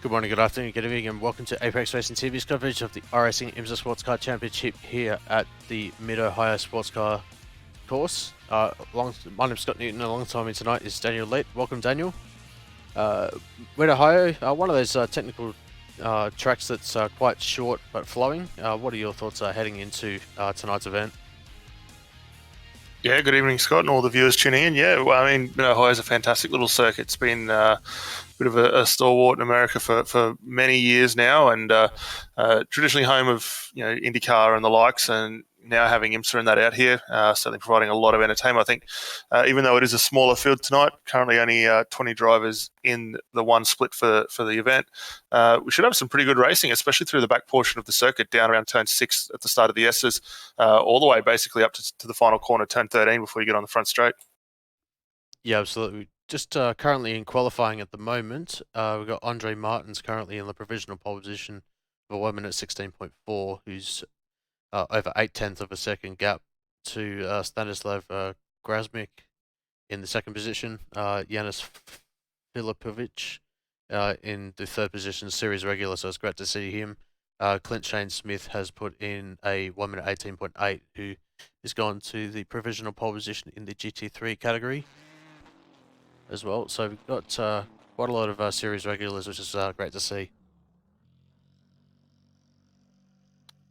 Good morning, good afternoon, good evening, and welcome to Apex Racing TV's coverage of the iRacing IMSA Sportscar Championship here at the Mid-Ohio Sportscar course. My name's Scott Newton, and alongside me tonight is Daniel Leet. Welcome, Daniel. Mid-Ohio, one of those technical tracks that's quite short but flowing. What are your thoughts heading into tonight's event? Yeah, good evening, Scott, and all the viewers tuning in. Yeah, well, I mean, Ohio is a fantastic little circuit. It's been a bit of a stalwart in America for many years now, and traditionally home of IndyCar and the likes, and now having IMSA and that out here, certainly providing a lot of entertainment. I think even though it is a smaller field tonight, currently only 20 drivers in the one split for the event, we should have some pretty good racing, especially through the back portion of the circuit, down around turn 6 at the start of the S's, all the way basically up to the final corner, turn 13, before you get on the front straight. Yeah, absolutely. Just currently in qualifying at the moment, we've got Andre Martins currently in the provisional pole position for 1 minute 16.4, who's over 0.8 of a second gap to Stanislav Grasmik in the second position. Yanis Filipovic in the third position, series regular, so it's great to see him. Clint Shane Smith has put in a 1 minute 18.8, who has gone to the provisional pole position in the GT3 category as well. So we've got quite a lot of series regulars, which is great to see.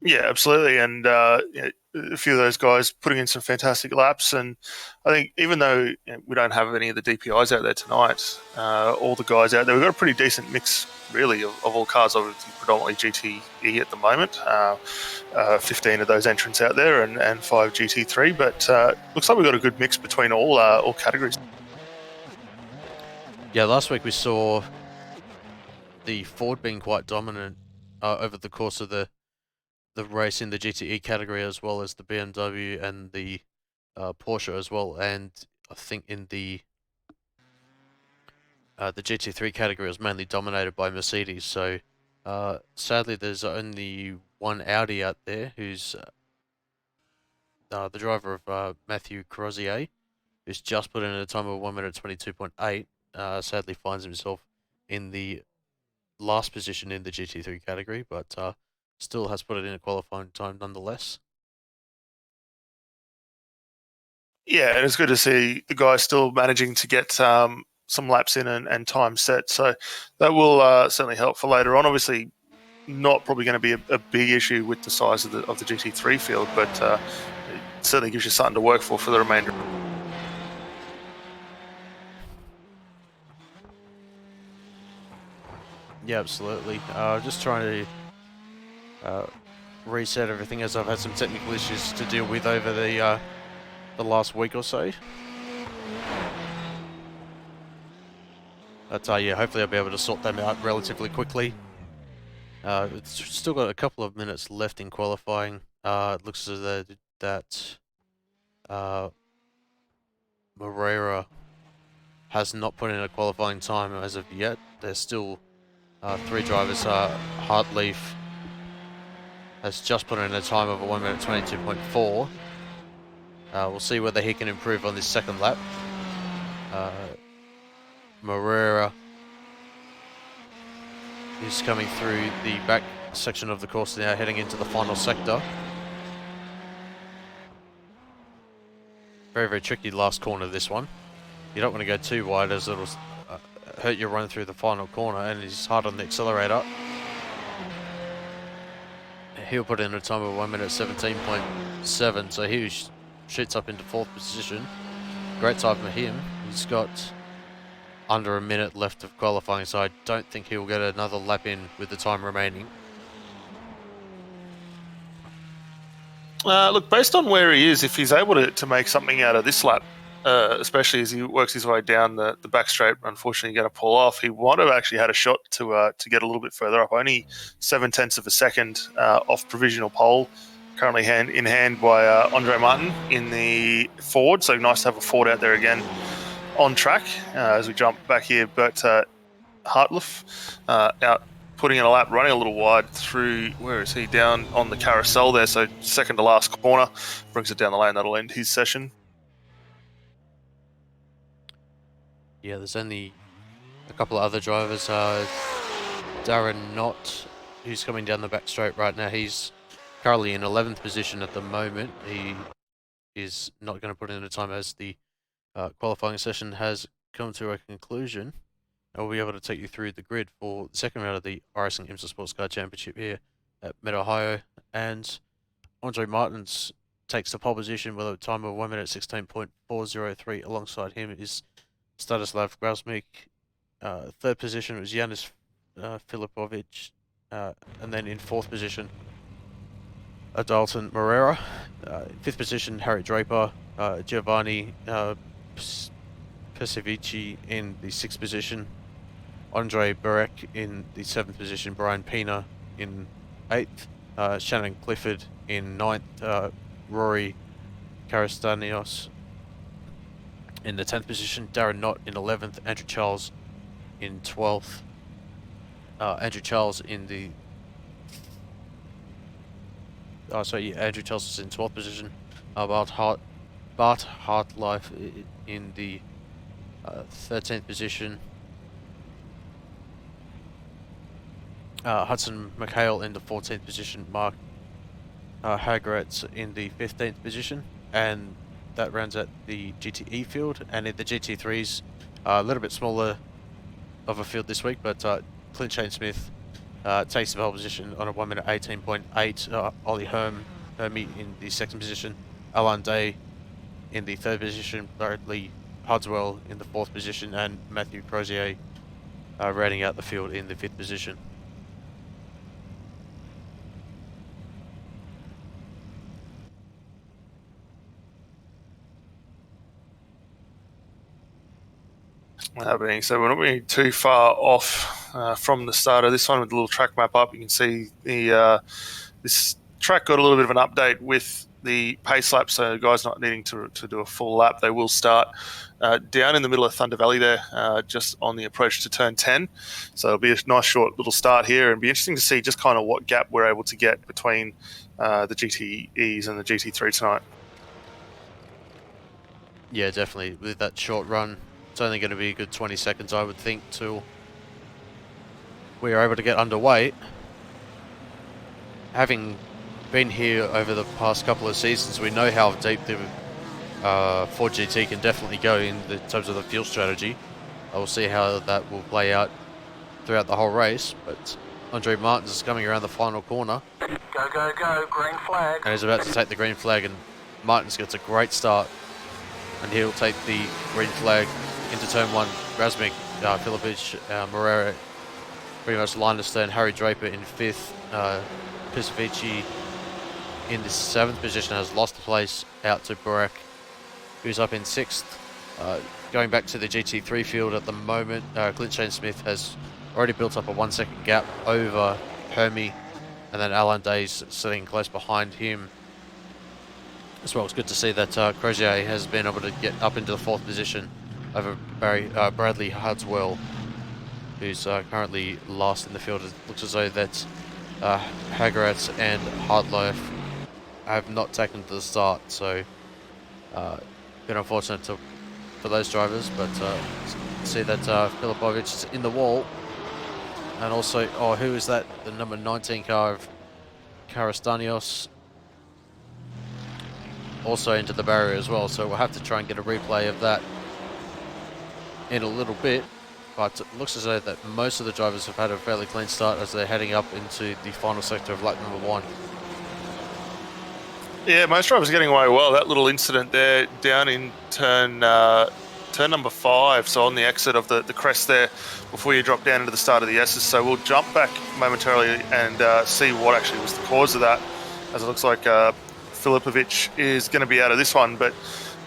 Yeah, absolutely. And a few of those guys putting in some fantastic laps. And I think even though we don't have any of the DPIs out there tonight, all the guys out there, we've got a pretty decent mix, really, of all cars, obviously predominantly GTE at the moment. 15 of those entrants out there and 5 GT3. But looks like we've got a good mix between all categories. Yeah, last week we saw the Ford being quite dominant over the course of the race in the GTE category, as well as the BMW and the Porsche as well. And I think in the GT3 category, it was mainly dominated by Mercedes. So sadly, there's only one Audi out there, who's the driver of Matthew Crozier, who's just put in a time of 1 minute 22.8. Sadly, finds himself in the last position in the GT3 category, but still has put it in a qualifying time nonetheless. Yeah, and it's good to see the guys still managing to get some laps in and time set. So that will certainly help for later on. Obviously, not probably going to be a big issue with the size of the GT3 field, but it certainly gives you something to work for the remainder. Yeah, absolutely. Just trying to reset everything, as I've had some technical issues to deal with over the last week or so. But yeah, hopefully I'll be able to sort them out relatively quickly. It's still got a couple of minutes left in qualifying. It looks as though that Moreira has not put in a qualifying time as of yet. There's still 3 drivers. Hartleaf has just put in a time of a 1 minute 22.4. We'll see whether he can improve on this second lap. Moreira is coming through the back section of the course now, heading into the final sector. Very, very tricky last corner, this one. You don't want to go too wide, as it'll hurt your run through the final corner, and he's hard on the accelerator. He'll put in a time of 1 minute 17.7, so he shoots up into 4th position. Great time for him. He's got under a minute left of qualifying, so I don't think he'll get another lap in with the time remaining. Look, based on where he is, if he's able to make something out of this lap, especially as he works his way down the back straight, unfortunately going to pull off, he might have actually had a shot to get a little bit further up. Only 0.7 of a second off provisional pole, currently hand in hand by Andre Martin in the Ford. So nice to have a Ford out there again on track as we jump back here. But Hartleff out putting in a lap, running a little wide through, where is he, down on the carousel there, so second to last corner, brings it down the lane. That'll end his session. Yeah, there's only a couple of other drivers Darren Knott, who's coming down the back straight right now. He's currently in 11th position at the moment. He is not going to put in a time as the qualifying session has come to a conclusion. And we'll be able to take you through the grid for the second round of the iRacing IMSA Sportscar Championship here at Mid-Ohio. And Andre Martins takes the pole position with a time of 1 minute 16.403. Alongside him is Stanislav Grasmik. Third position was Yanis Filipovic. And then in fourth position, Dalton Moreira. Fifth position, Harry Draper. Giovanni Pesevici in the sixth position. Andre Burek in the seventh position. Brian Pina in eighth. Shannon Clifford in ninth. Rory Karastanios in the 10th position. Darren Knott in 11th. Andrew Charles in 12th. Andrew Charles in the... Andrew Charles is in 12th position. Bart Hartlife in the 13th position. Hudson McHale in the 14th position. Mark Hagratz in the 15th position. And that rounds out the GTE field. And in the GT3s, a little bit smaller of a field this week, but Clint Shane Smith takes the pole position on a 1 minute 18.8. Ollie Hermie in the second position. Alan Day in the third position. Bradley Hudswell in the fourth position. And Matthew Crozier rounding out the field in the fifth position. So we're not being too far off from the start of this one with the little track map up. You can see the this track got a little bit of an update with the pace lap, so guys not needing to do a full lap. They will start down in the middle of Thunder Valley there, just on the approach to turn 10. So it'll be a nice short little start here, and be interesting to see just kind of what gap we're able to get between the GTEs and the GT3 tonight. Yeah, definitely. With that short run, it's only going to be a good 20 seconds, I would think, till we are able to get underway. Having been here over the past couple of seasons, we know how deep the Ford GT can definitely go in terms of the fuel strategy. I will see how that will play out throughout the whole race, but Andre Martins is coming around the final corner. Go, go, go, green flag. And he's about to take the green flag, and Martins gets a great start, and he'll take the green flag into turn 1. Grasmik, Filipic, Moreira pretty much line of stern. Harry Draper in 5th. Pisavici in the 7th position has lost the place out to Burek, who's up in 6th. Going back to the GT3 field at the moment, Clint Shane Smith has already built up a 1 second gap over Hermie, and then Alan Day's sitting close behind him as well. It's good to see that Crozier has been able to get up into the 4th position over Bradley Hudswell, who's currently last in the field. It looks as though that Hagratz and Hartlife have not taken to the start, so been unfortunate for those drivers, but see that Filipovic is in the wall, and also, who is that? The number 19 car of Karastanios also into the barrier as well, so we'll have to try and get a replay of that in a little bit. But it looks as though that most of the drivers have had a fairly clean start as they're heading up into the final sector of lap number 1. Yeah, most drivers are getting away well. That little incident there down in turn number 5, so on the exit of the crest there before you drop down into the start of the S's. So we'll jump back momentarily and see what actually was the cause of that, as it looks like Filipovic is going to be out of this one. But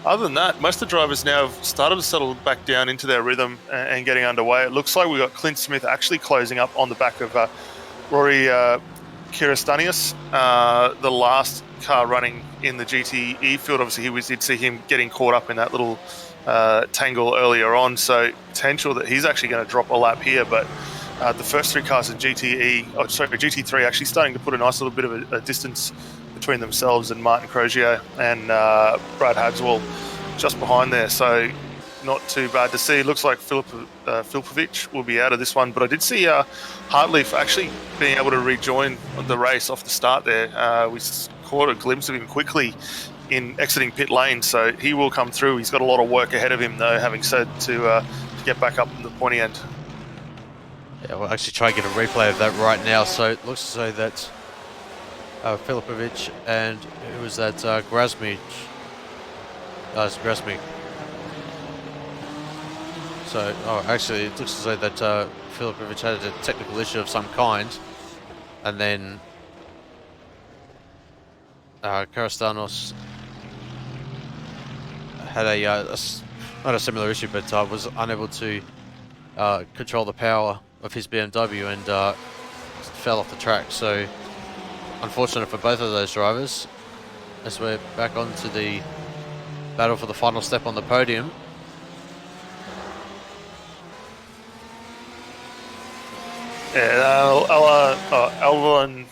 other than that, most of the drivers now have started to settle back down into their rhythm and getting underway. It looks like we've got Clint Smith actually closing up on the back of Rory Kiristanius, the last car running in the GTE field. Obviously, we did see him getting caught up in that little tangle earlier on, so potential that he's actually going to drop a lap here. But the first 3 cars in GT3 actually starting to put a nice little bit of a distance between themselves and Martin Crozier and Brad Hadswell just behind there. So not too bad to see. It looks like Filipovic will be out of this one, but I did see Hartleaf actually being able to rejoin the race off the start there. We caught a glimpse of him quickly in exiting pit lane, so he will come through. He's got a lot of work ahead of him, though, having said, to get back up in the pointy end. Yeah, we'll actually try and get a replay of that right now. So it looks as though that Filipovic and who was that? Grasmic. It's Grasmic. So, actually, it looks as though that Filipovic had a technical issue of some kind, and then Karastanos had not a similar issue, but was unable to control the power of his BMW and fell off the track. So unfortunate for both of those drivers, as we're back onto the battle for the final step on the podium. Yeah, Alva and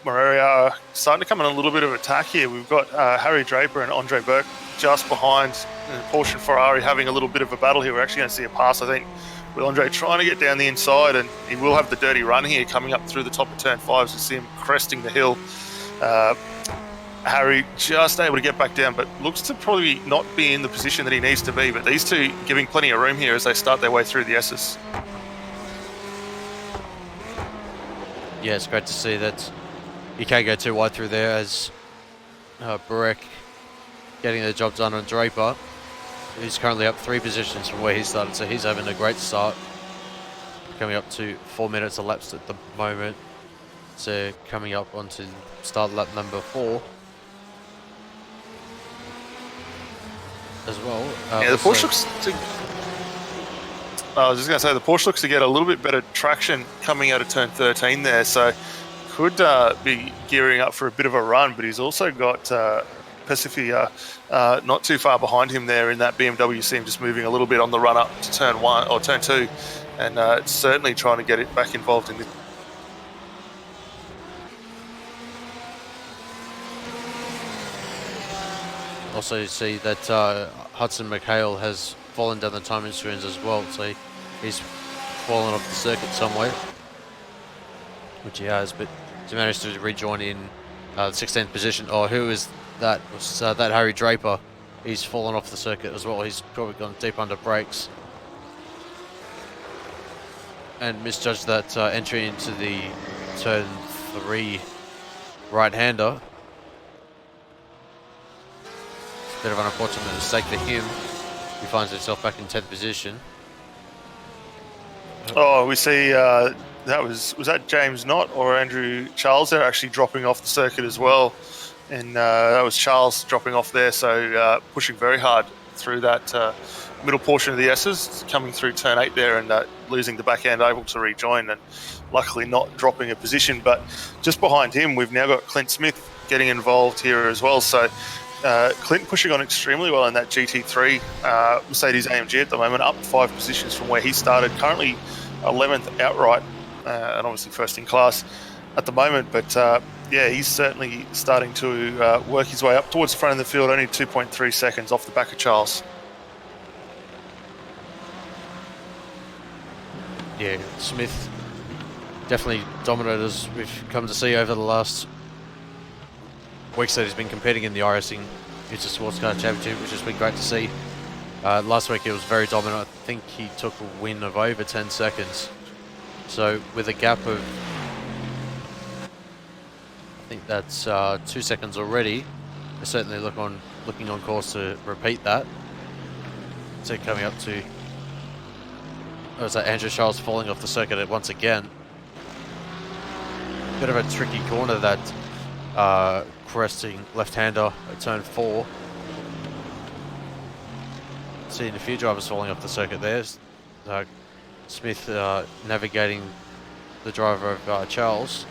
Moreira are starting to come in a little bit of attack here. We've got Harry Draper and Andre Burke just behind, and Porsche Ferrari having a little bit of a battle here. We're actually going to see a pass, I think, with Andre trying to get down the inside, and he will have the dirty run here coming up through the top of turn 5 as we see him cresting the hill. Harry just able to get back down, but looks to probably not be in the position that he needs to be. But these two giving plenty of room here as they start their way through the S's. Yeah, it's great to see that you can't go too wide through there, as Burek getting the job done on Draper. He's currently up 3 positions from where he started, so he's having a great start. Coming up to 4 minutes elapsed at the moment. So coming up onto start lap number 4 as well. Yeah, the Porsche looks to... I was just going to say, the Porsche looks to get a little bit better traction coming out of turn 13 there, so could be gearing up for a bit of a run, but he's also got Pacifica not too far behind him there in that BMW. See him just moving a little bit on the run up to turn 1 or turn 2, and certainly trying to get it back involved in this. Also see that Hudson McHale has fallen down the timing screens as well, so he's fallen off the circuit somewhere, which he has, but he managed to rejoin in the 16th position. Oh, who is that? It was that Harry Draper. He's fallen off the circuit as well. He's probably gone deep under brakes and misjudged that entry into the turn 3 right-hander. Bit of an unfortunate mistake for him. He finds himself back in 10th position. Oh, we see that was that James Knott or Andrew Charles there actually dropping off the circuit as well, and that was Charles dropping off there, so pushing very hard through that middle portion of the S's, coming through turn 8 there and losing the back end, able to rejoin and luckily not dropping a position. But just behind him we've now got Clint Smith getting involved here as well, so Clint pushing on extremely well in that GT3 Mercedes AMG at the moment, up 5 positions from where he started, currently 11th outright, and obviously first in class at the moment. But yeah, he's certainly starting to work his way up towards the front of the field, only 2.3 seconds off the back of Charles. Yeah, Smith definitely dominated, as we've come to see over the last weeks that he's been competing in the iRacing IMSA Sportscar Championship, which has been great to see. Last week he was very dominant. I think he took a win of over 10 seconds. So with a gap of, I think that's 2 seconds already, they're certainly looking on course to repeat that. So coming up to, was that Andrew Charles falling off the circuit once again. Bit of a tricky corner, that cresting left-hander at turn 4. Seeing a few drivers falling off the circuit there. Smith navigating the driver of Charles.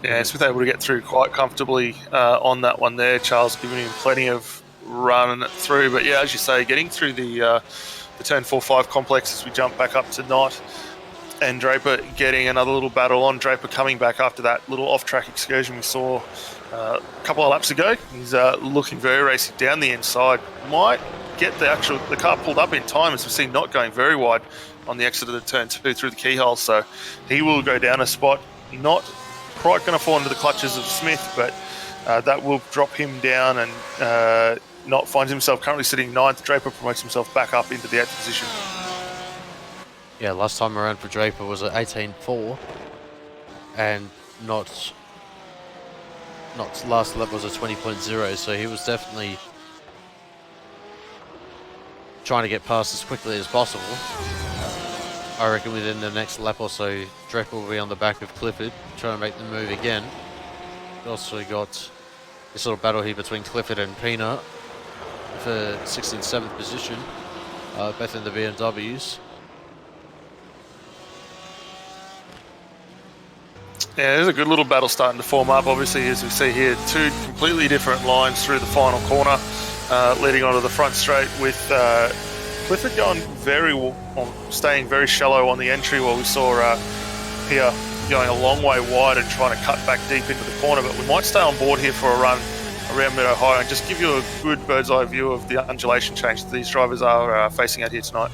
Yeah, Smith able to get through quite comfortably on that one there. Charles giving him plenty of run through, but yeah, as you say, getting through the turn 4-5 complex as we jump back up to Knott. and Draper getting another little battle on. Draper coming back after that little off-track excursion we saw a couple of laps ago. He's looking very racy down the inside. Might get the car pulled up in time, as we've seen, not going very wide on the exit of the turn 2 through the keyhole. So he will go down a spot. Not quite going to fall into the clutches of Smith, but that will drop him down and not finds himself currently sitting 9th. Draper promotes himself back up into the 8th position. Yeah, last time around for Draper was at 18.4, and not last lap was a 20.0, so he was definitely trying to get past as quickly as possible. I reckon within the next lap or so, Draper will be on the back of Clifford, trying to make the move again. We also got this little battle here between Clifford and Pina for 6th and 7th position, both in the BMWs. Yeah, there's a good little battle starting to form up. Obviously, as we see here, 2 completely different lines through the final corner, leading onto the front straight, with Clifford going staying very shallow on the entry, while we saw Pia going a long way wide and trying to cut back deep into the corner. But we might stay on board here for a run around Mid-Ohio and just give you a good bird's eye view of the undulation change that these drivers are facing out here tonight.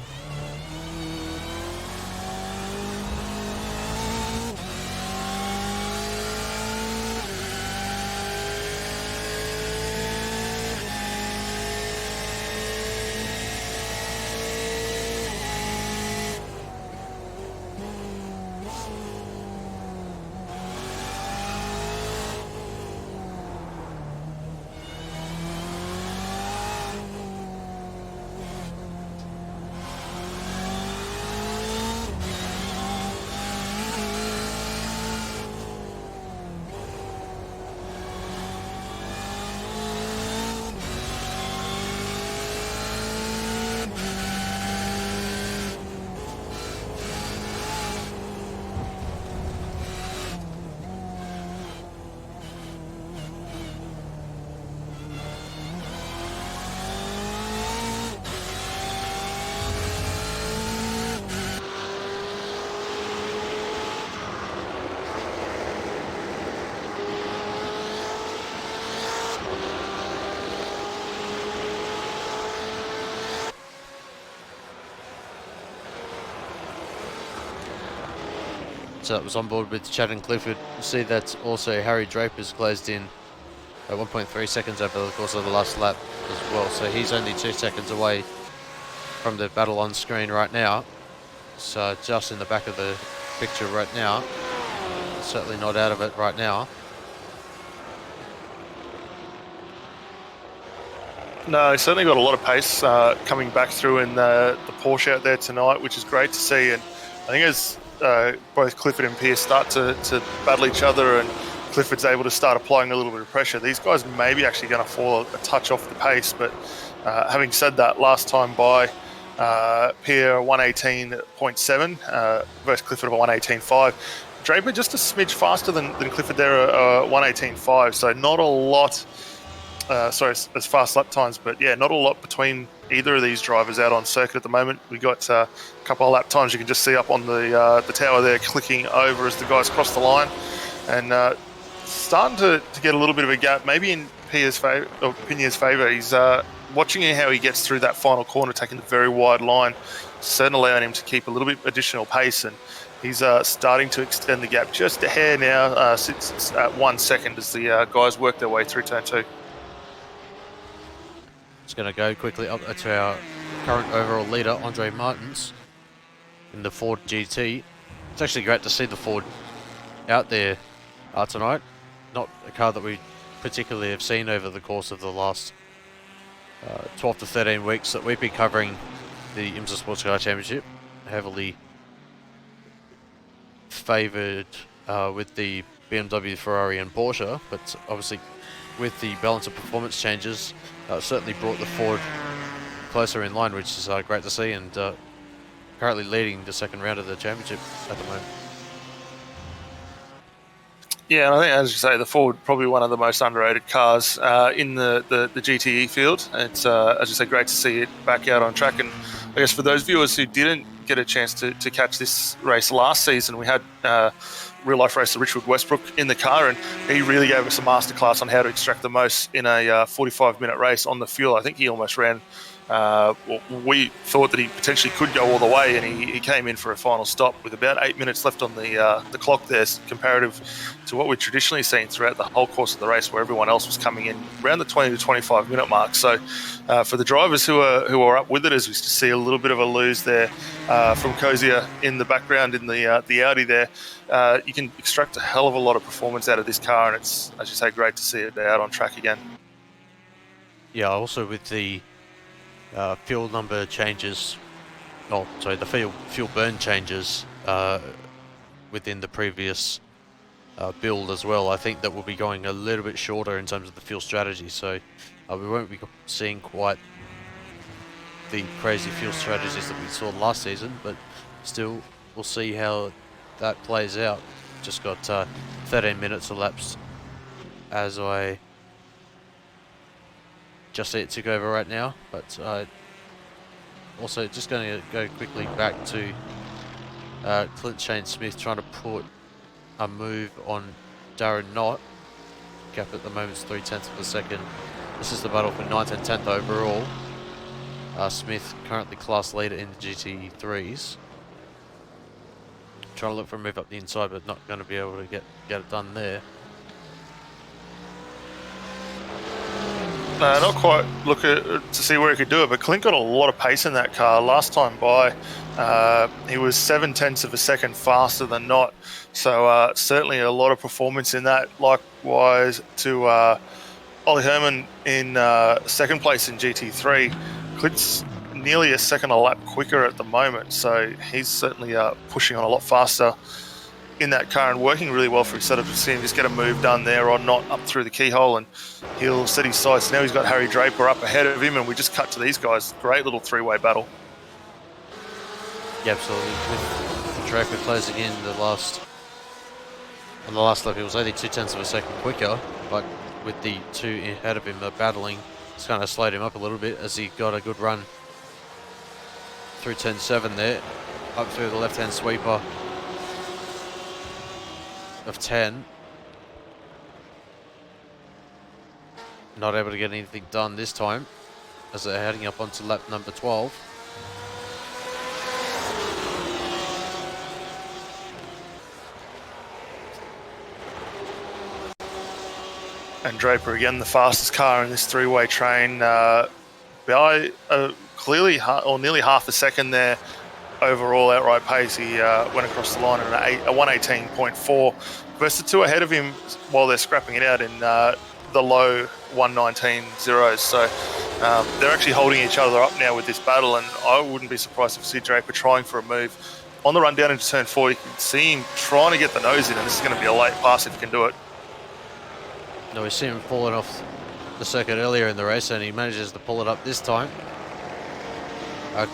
So that was on board with Chad and Clifford. You see that also Harry Draper's closed in at 1.3 seconds over the course of the last lap as well. So he's only 2 seconds away from the battle on screen right now. So just in the back of the picture right now. Certainly not out of it right now. No, he's certainly got a lot of pace coming back through in the Porsche out there tonight, which is great to see. And I think as both Clifford and Pierce start to battle each other, and Clifford's able to start applying a little bit of pressure, these guys may be actually going to fall a touch off the pace. But having said that, last time by, Pierre 118.7 versus Clifford of 118.5. Draper just a smidge faster than Clifford there, 118.5. So not a lot. Sorry, as fast lap times, but yeah, not a lot between either of these drivers out on circuit at the moment. We got a couple of lap times you can just see up on the tower there, clicking over as the guys cross the line, and starting to get a little bit of a gap, maybe in Pia's favour. He's watching how he gets through that final corner, taking the very wide line, certainly allowing him to keep a little bit additional pace, and he's starting to extend the gap just a hair now. Sits at 1 second as the guys work their way through turn 2. It's going to go quickly up to our current overall leader, Andre Martins, in the Ford GT. It's actually great to see the Ford out there tonight. Not a car that we particularly have seen over the course of the last 12 to 13 weeks that we've been covering the IMSA Sportscar Championship. Heavily favoured with the BMW, Ferrari and Porsche, but obviously with the balance of performance changes, certainly brought the Ford closer in line, which is great to see, and currently leading the second round of the championship at the moment. Yeah, and I think, as you say, the Ford probably one of the most underrated cars in the GTE field. It's, as you say, great to see it back out on track. And I guess for those viewers who didn't get a chance to catch this race last season, we had real life racer Richard Westbrook in the car, and he really gave us a masterclass on how to extract the most in a 45-minute race on the fuel. I think he almost ran. We thought that he potentially could go all the way, and he came in for a final stop with about 8 minutes left on the clock there, comparative to what we've traditionally seen throughout the whole course of the race, where everyone else was coming in around the 20 to 25 minute mark. So for the drivers who are up with it, as we see a little bit of a lose there from Cozier in the background in the Audi there, you can extract a hell of a lot of performance out of this car, and it's, as you say, great to see it out on track again. Yeah, also with the fuel number changes, the fuel burn changes within the previous build as well. I think that we'll be going a little bit shorter in terms of the fuel strategy, so we won't be seeing quite the crazy fuel strategies that we saw last season, but still we'll see how that plays out. Just got 13 minutes elapsed as I just see it tick over right now, but also just going to go quickly back to Clint Shane Smith trying to put a move on Darren Knott. Gap at the moment is 0.3 of a second. This is the battle for 9th and 10th overall. Smith currently class leader in the GT3s. Trying to look for a move up the inside, but not going to be able to get it done there. No, not quite look to see where he could do it, but Clint got a lot of pace in that car. Last time by, he was 0.7 of a second faster than Knott. So certainly a lot of performance in that. Likewise to Ollie Herman in second place in GT3. Clint's nearly a second a lap quicker at the moment, so he's certainly pushing on a lot faster in that car and working really well for his setup. We've seen him just get a move done there on Knott up through the keyhole, and he'll set his sights. Now he's got Harry Draper up ahead of him, and we just cut to these guys. Great little three-way battle. Yeah, absolutely. With Draper closing in on the last lap, he was only 0.2 of a second quicker, but with the two ahead of him battling, it's kind of slowed him up a little bit as he got a good run through 10.7 there, up through the left-hand sweeper of 10. Not able to get anything done this time as they're heading up onto lap number 12. And Draper again, the fastest car in this three-way train by clearly or nearly half a second there. Overall outright pace, he went across the line at a 118.4 versus the two ahead of him while they're scrapping it out in the low 119 zeros. So they're actually holding each other up now with this battle, and I wouldn't be surprised if you see Draper trying for a move on the run down into turn 4. You can see him trying to get the nose in, and this is going to be a late pass if he can do it. No, we've seen him pulling off the circuit earlier in the race, and he manages to pull it up this time.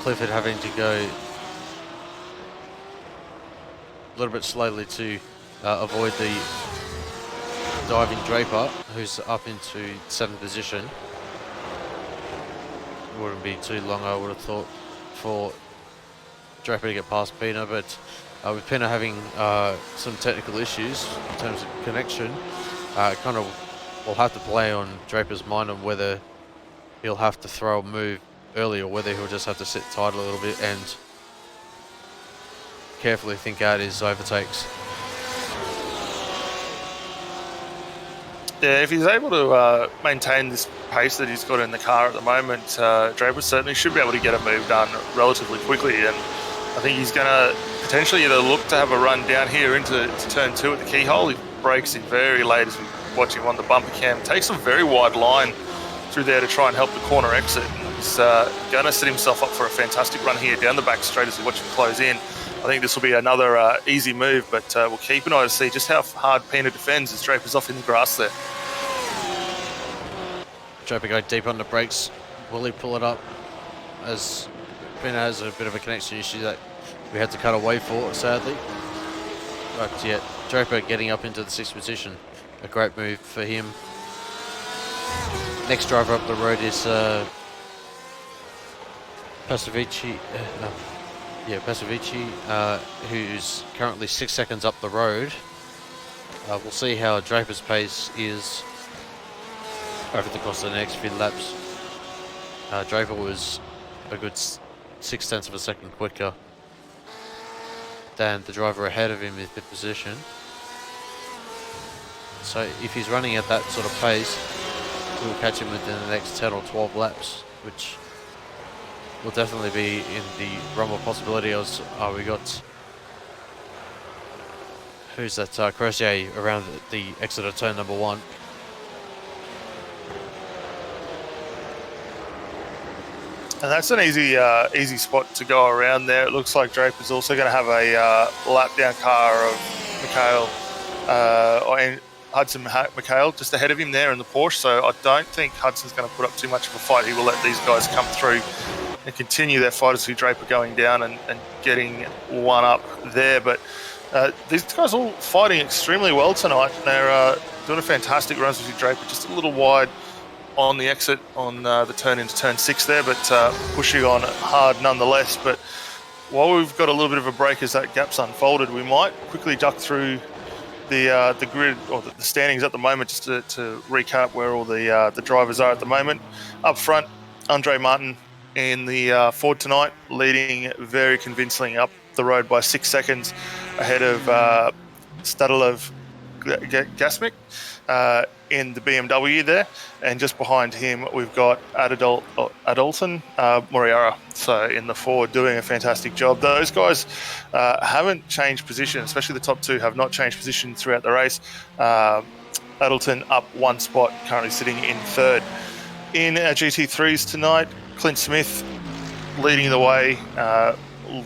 Clifford having to go a little bit slowly to avoid the diving Draper, who's up into 7th position. It wouldn't be too long, I would have thought, for Draper to get past Pina, but with Pina having some technical issues in terms of connection, kind of will have to play on Draper's mind on whether he'll have to throw a move early or whether he'll just have to sit tight a little bit and carefully think out his overtakes. Yeah, if he's able to maintain this pace that he's got in the car at the moment, Draper certainly should be able to get a move done relatively quickly, and I think he's going to potentially either look to have a run down here into turn 2 at the keyhole. He breaks in very late as we watch him on the bumper cam. Takes a very wide line through there to try and help the corner exit. He's going to set himself up for a fantastic run here down the back straight as we watch him close in. I think this will be another easy move, but we'll keep an eye to see just how hard Pina defends as Draper's off in the grass there. Draper going deep on the brakes. Will he pull it up? As Pina has a bit of a connection issue that we had to cut away for, sadly. But yeah, Draper getting up into the 6th position. A great move for him. Next driver up the road is Yeah, Pasovici, who's currently 6 seconds up the road. We'll see how Draper's pace is over the course of the next few laps. Draper was a good 0.6 of a second quicker than the driver ahead of him in fifth position. So if he's running at that sort of pace, we'll catch him within the next 10 or 12 laps, which will definitely be in the realm of possibility. We got, who's that, Crozier around the exit of turn number 1. And that's an easy spot to go around there. It looks like Draper's also going to have a lap down car of Mikhail, and Hudson Mikhail just ahead of him there in the Porsche. So I don't think Hudson's going to put up too much of a fight. He will let these guys come through and continue their fight as see Draper going down and getting one up there. But these guys are all fighting extremely well tonight. They're doing a fantastic run. See Draper just a little wide on the exit on the turn into turn 6 there, but pushing on hard nonetheless. But while we've got a little bit of a break as that gap's unfolded, we might quickly duck through the grid or the standings at the moment just to recap where all the drivers are at the moment. Up front, Andre Martin in the Ford tonight, leading very convincingly up the road by 6 seconds ahead of Stadilov Gasmic in the BMW there, and just behind him we've got Adolson Moriara, so in the Ford, doing a fantastic job. Those guys haven't changed position, especially the top two have not changed position throughout the race. Adolson up 1 spot, currently sitting in 3rd. In our GT3s tonight, Clint Smith leading the way,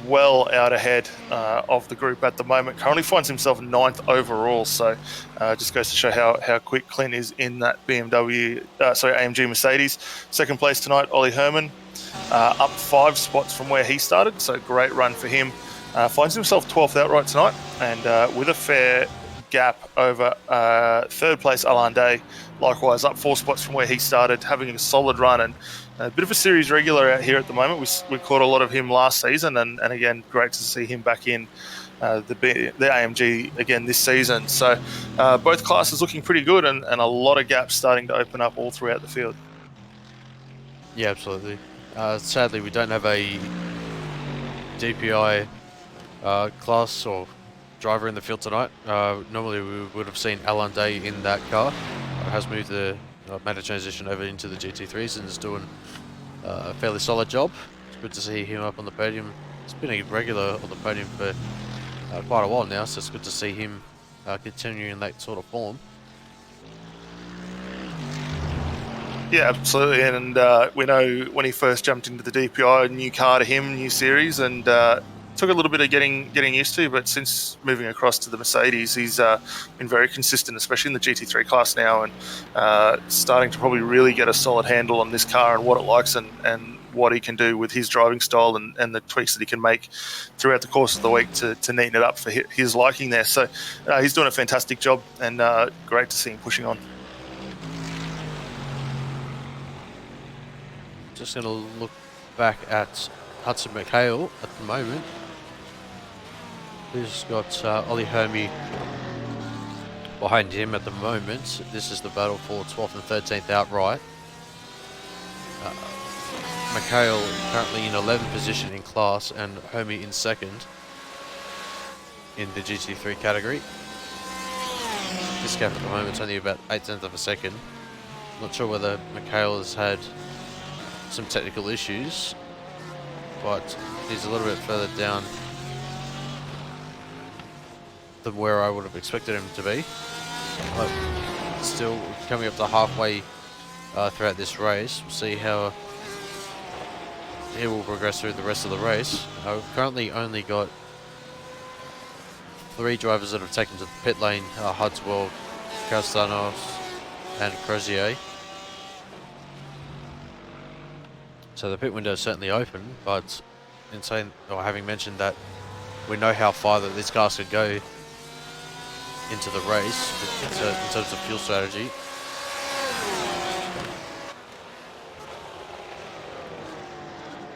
well out ahead of the group at the moment. Currently finds himself 9th overall, so just goes to show how quick Clint is in that AMG Mercedes. 2nd place tonight, Ollie Herman, up 5 spots from where he started, so great run for him. Finds himself 12th outright tonight, and with a fair gap over 3rd place Alain Day, likewise up 4 spots from where he started, having a solid run and a bit of a series regular out here at the moment. We caught a lot of him last season, and again, great to see him back in the AMG again this season. So both classes looking pretty good, and a lot of gaps starting to open up all throughout the field. Yeah, absolutely. Sadly, we don't have a DPI class or driver in the field tonight. Normally we would have seen Alan Day in that car. Has moved made a transition over into the GT3s and is doing a fairly solid job. It's good to see him up on the podium. He's been a regular on the podium for quite a while now, so it's good to see him continuing that sort of form. Yeah, absolutely. And we know when he first jumped into the DPI, new car to him, new series, and took a little bit of getting used to, but since moving across to the Mercedes, he's been very consistent, especially in the GT3 class now, and starting to probably really get a solid handle on this car and what it likes and what he can do with his driving style and the tweaks that he can make throughout the course of the week to neaten it up for his liking there. So he's doing a fantastic job, and great to see him pushing on. Just going to look back at Hudson McHale at the moment. Who's got Ollie Hermy behind him at the moment. This is the battle for 12th and 13th outright. McHale currently in 11th position in class and Hermy in 2nd in the GT3 category. This gap at the moment is only about 0.8 of a second. Not sure whether McHale has had some technical issues, but he's a little bit further down than where I would have expected him to be. But still coming up to halfway throughout this race. We'll see how he will progress through the rest of the race. We've currently only got 3 drivers that have taken to the pit lane: Hudswell, Castanos and Crozier. So the pit window is certainly open, but having mentioned that, we know how far that this car could go into the race in terms of fuel strategy.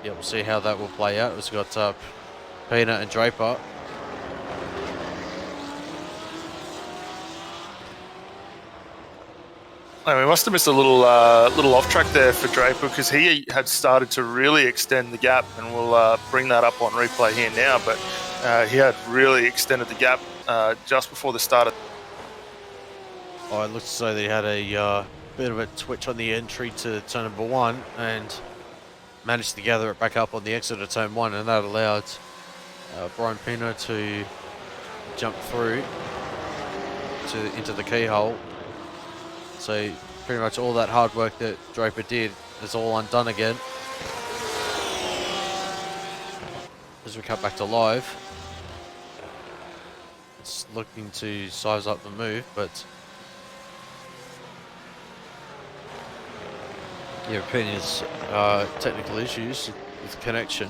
Yeah, we'll see how that will play out. We've got Pina and Draper. And we must have missed a little off track there for Draper, because he had started to really extend the gap, and we'll bring that up on replay here now. But he had really extended the gap just before the start of. Oh, it looks as though they had a bit of a twitch on the entry to turn number 1 and managed to gather it back up on the exit of turn 1, and that allowed Brian Pina to jump through into the keyhole. So pretty much all that hard work that Draper did is all undone again. As we cut back to live, it's looking to size up the move, but yeah, Pina's technical issues with connection.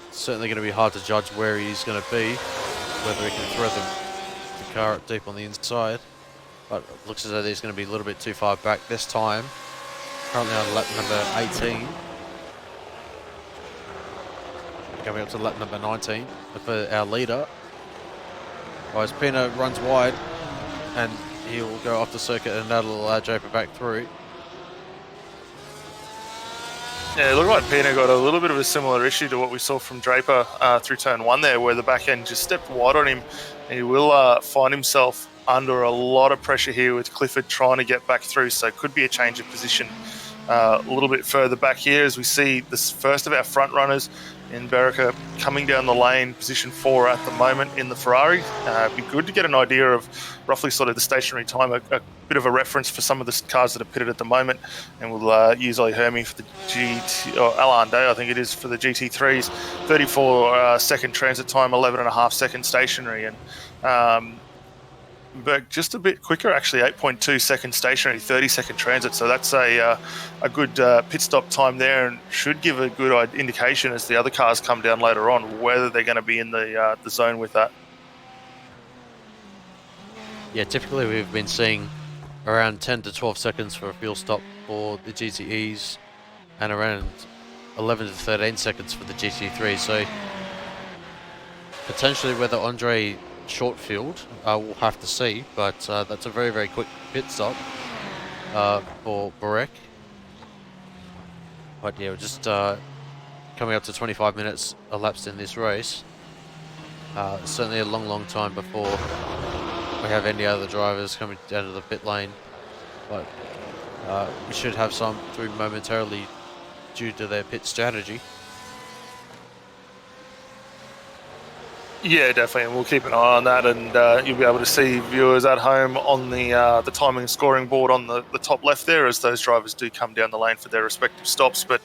It's certainly going to be hard to judge where he's going to be, whether he can throw the car up deep on the inside. But it looks as though he's going to be a little bit too far back this time. Currently on lap number 18. Coming up to lap number 19 for our leader. As Pina runs wide, and he'll go off the circuit, and that'll allow Draper back through. Yeah, it looked like Pina got a little bit of a similar issue to what we saw from Draper through turn 1 there, where the back end just stepped wide on him. He will find himself under a lot of pressure here with Clifford trying to get back through, so it could be a change of position a little bit further back here as we see this first of our front runners in Berica coming down the lane, position 4 at the moment in the Ferrari. It'd be good to get an idea of roughly sort of the stationary time, a bit of a reference for some of the cars that are pitted at the moment, and we'll use Ollie Hermy for the GT, or Alain Day, I think it is, for the GT3s. 34 second transit time, 11.5 second stationary, and but just a bit quicker actually, 8.2 second stationary, 30 second transit, so that's a good pit stop time there, and should give a good indication as the other cars come down later on whether they're going to be in the zone with that. Yeah, typically we've been seeing around 10 to 12 seconds for a fuel stop for the GTEs and around 11 to 13 seconds for the GT3, so potentially whether Andre short field, we'll have to see, but that's a very, very quick pit stop for Barek. But yeah, we're just coming up to 25 minutes elapsed in this race. Certainly a long, long time before we have any other drivers coming down to the pit lane, but we should have some through momentarily due to their pit strategy. Yeah, definitely, and we'll keep an eye on that, and you'll be able to see viewers at home on the timing and scoring board on the top left there as those drivers do come down the lane for their respective stops. But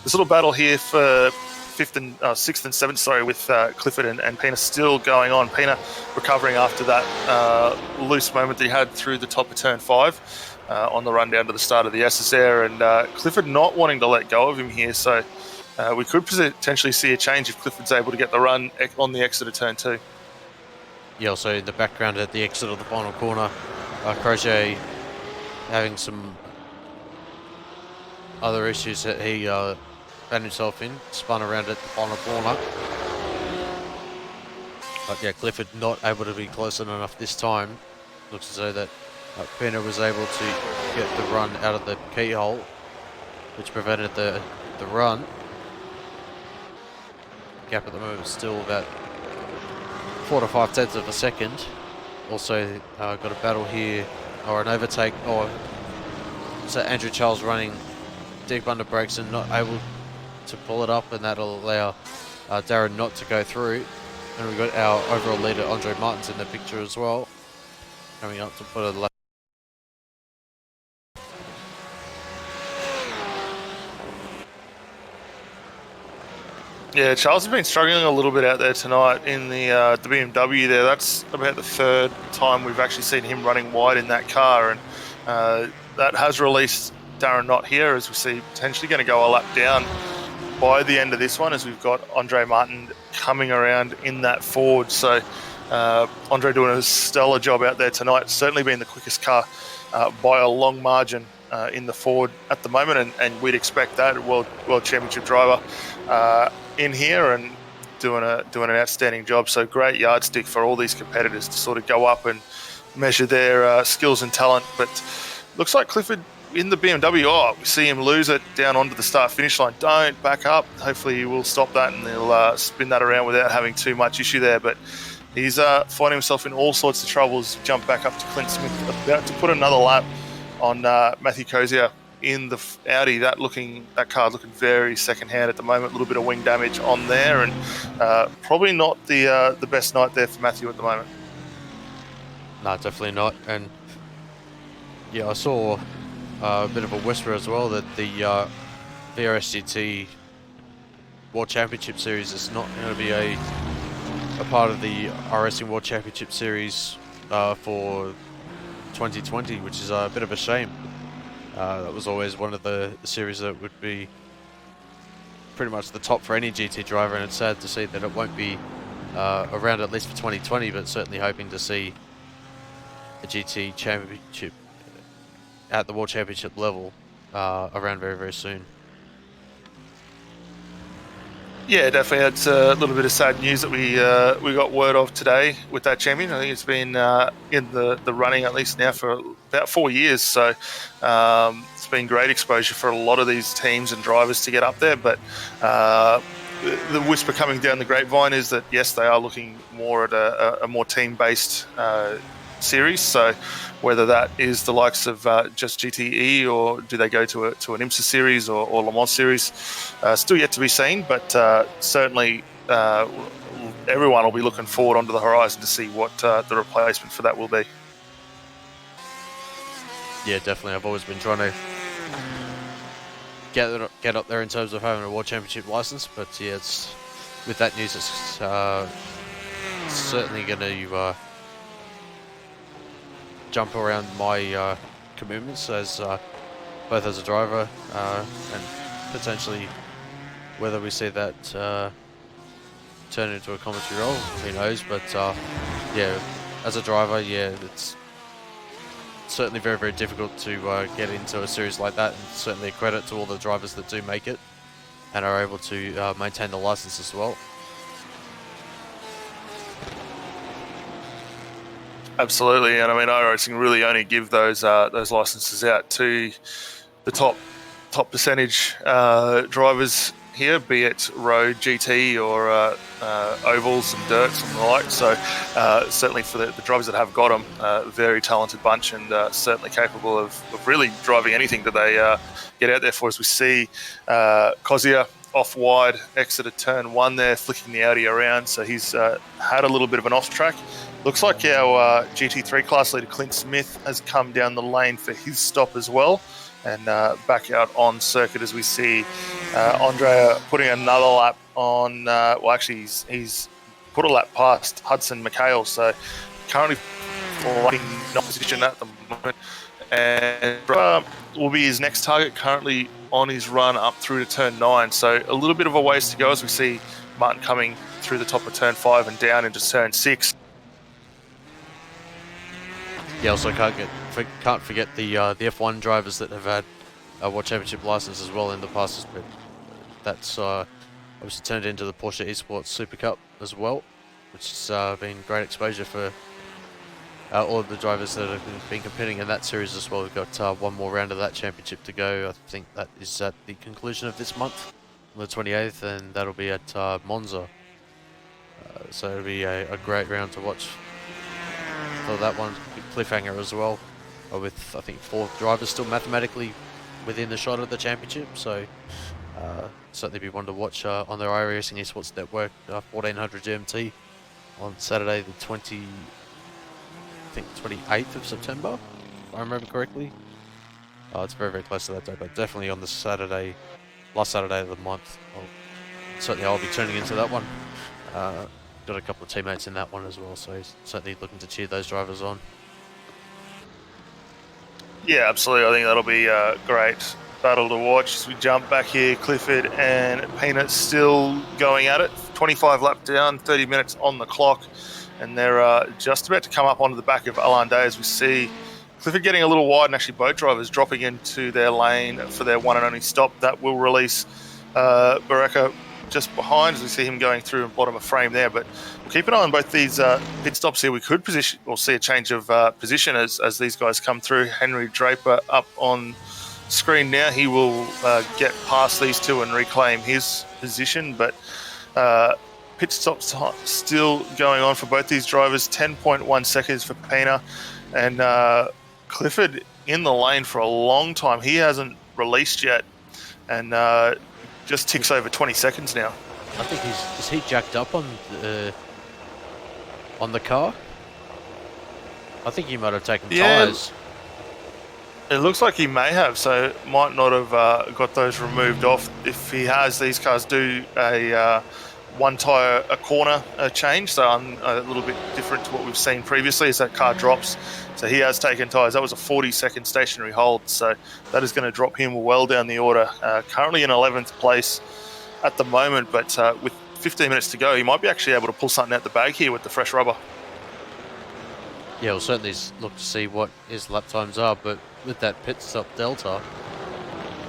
this little battle here for 6th and 7th, with Clifford and Pina still going on. Pina recovering after that loose moment that he had through the top of turn 5 on the run down to the start of the SSR, and Clifford not wanting to let go of him here, so we could potentially see a change if Clifford's able to get the run on the exit of turn 2. Yeah, also in the background at the exit of the final corner, Crochet having some other issues that he found himself in, spun around at the final corner. But yeah, Clifford not able to be close enough this time. Looks as though that Pina was able to get the run out of the keyhole, which prevented the run. Gap at the moment is still about 4 to 5 tenths of a second. Also got a battle here, or an overtake, so Andrew Charles running deep under brakes and not able to pull it up, and that'll allow Darren not to go through. And we've got our overall leader Andre Martins in the picture as well, coming up to put a lap. Yeah, Charles has been struggling a little bit out there tonight in the BMW there. That's about the 3rd time we've actually seen him running wide in that car, and that has released Darren Knott here, as we see potentially going to go a lap down by the end of this one, as we've got Andre Martin coming around in that Ford. So Andre doing a stellar job out there tonight, certainly being the quickest car by a long margin in the Ford at the moment, and we'd expect that World Championship driver in here and doing an outstanding job. So great yardstick for all these competitors to sort of go up and measure their skills and talent. But looks like Clifford in the BMW. Oh, we see him lose it down onto the start-finish line. Don't back up. Hopefully he will stop that and he'll spin that around without having too much issue there. But he's finding himself in all sorts of troubles. Jump back up to Clint Smith, about to put another lap on Matthew Cozier in the Audi. That car looking very second-hand at the moment. A little bit of wing damage on there, and probably not the best night there for Matthew at the moment. No, definitely not. And yeah, I saw a bit of a whisper as well that the VRSGT World Championship Series is not going to be a part of the iRacing World Championship Series for 2020, which is a bit of a shame. That was always one of the series that would be pretty much the top for any GT driver, and it's sad to see that it won't be around at least for 2020, but certainly hoping to see a GT Championship at the World Championship level around very, very soon. Yeah, definitely. It's a little bit of sad news that we got word of today with that champion. I think it's been in the running at least now for about 4 years. So it's been great exposure for a lot of these teams and drivers to get up there. But the whisper coming down the grapevine is that, yes, they are looking more at a more team-based series. So whether that is the likes of just GTE, or do they go to an IMSA series or Le Mans series, still yet to be seen. But certainly everyone will be looking forward onto the horizon to see what the replacement for that will be. Yeah, definitely. I've always been trying to get up there in terms of having a World Championship license, but yeah, it's with that news, it's certainly going to jump around my commitments as both as a driver and potentially whether we see that turn into a commentary role, who knows. But yeah, as a driver, yeah, it's certainly very, very difficult to get into a series like that, and certainly a credit to all the drivers that do make it and are able to maintain the license as well. Absolutely, and I mean, iRacing really only give those licenses out to the top percentage drivers here, be it road, GT, or ovals and dirts and the like. So certainly for the drivers that have got them, very talented bunch, and certainly capable of really driving anything that they get out there for. As we see Cozier off wide, exited turn 1 there, flicking the Audi around. So he's had a little bit of an off track. Looks like our GT3 class leader Clint Smith has come down the lane for his stop as well, and back out on circuit as we see Andrea putting another lap on. Well, actually, he's put a lap past Hudson McHale, so currently in opposition at the moment, and will be his next target. Currently on his run up through to turn 9, so a little bit of a ways to go as we see Martin coming through the top of turn 5 and down into turn 6. Yeah, also can't forget the F1 drivers that have had a World Championship license as well in the past, but that's obviously turned into the Porsche Esports Super Cup as well, which has been great exposure for all of the drivers that have been competing in that series as well. We've got one more round of that championship to go. I think that is at the conclusion of this month, on the 28th, and that'll be at Monza. So it'll be a great round to watch for that one. Cliffhanger as well, with I think 4 drivers still mathematically within the shot of the championship. So certainly be one to watch on their iRacing Esports Network, 1400 GMT on Saturday the 28th of September, if I remember correctly. It's very, very close to that day, but definitely on the last Saturday of the month. Certainly I'll be tuning into that one. Got a couple of teammates in that one as well, so certainly looking to cheer those drivers on. Yeah, absolutely. I think that'll be a great battle to watch as we jump back here. Clifford and Peanut still going at it. 25 lap down, 30 minutes on the clock, and they're just about to come up onto the back of Alain Day as we see Clifford getting a little wide, and actually both drivers dropping into their lane for their one and only stop. That will release Baraka just behind, as we see him going through and bottom of frame there. But we'll keep an eye on both these pit stops here. We could position or see a change of position as these guys come through. Henry Draper up on screen now. He will get past these two and reclaim his position, but pit stops still going on for both these drivers. 10.1 seconds for Pena, and Clifford in the lane for a long time. He hasn't released yet, and just ticks over 20 seconds now. I think is he jacked up on the car? I think he might have taken tyres. It looks like he may have, so might not have got those removed off. If he has, these cars do a one tyre a corner change, so a little bit different to what we've seen previously as that car drops. So he has taken tyres. That was a 40-second stationary hold, so that is going to drop him well down the order. Currently in 11th place at the moment, but with 15 minutes to go, he might be actually able to pull something out the bag here with the fresh rubber. Yeah, we'll certainly look to see what his lap times are, but with that pit stop delta,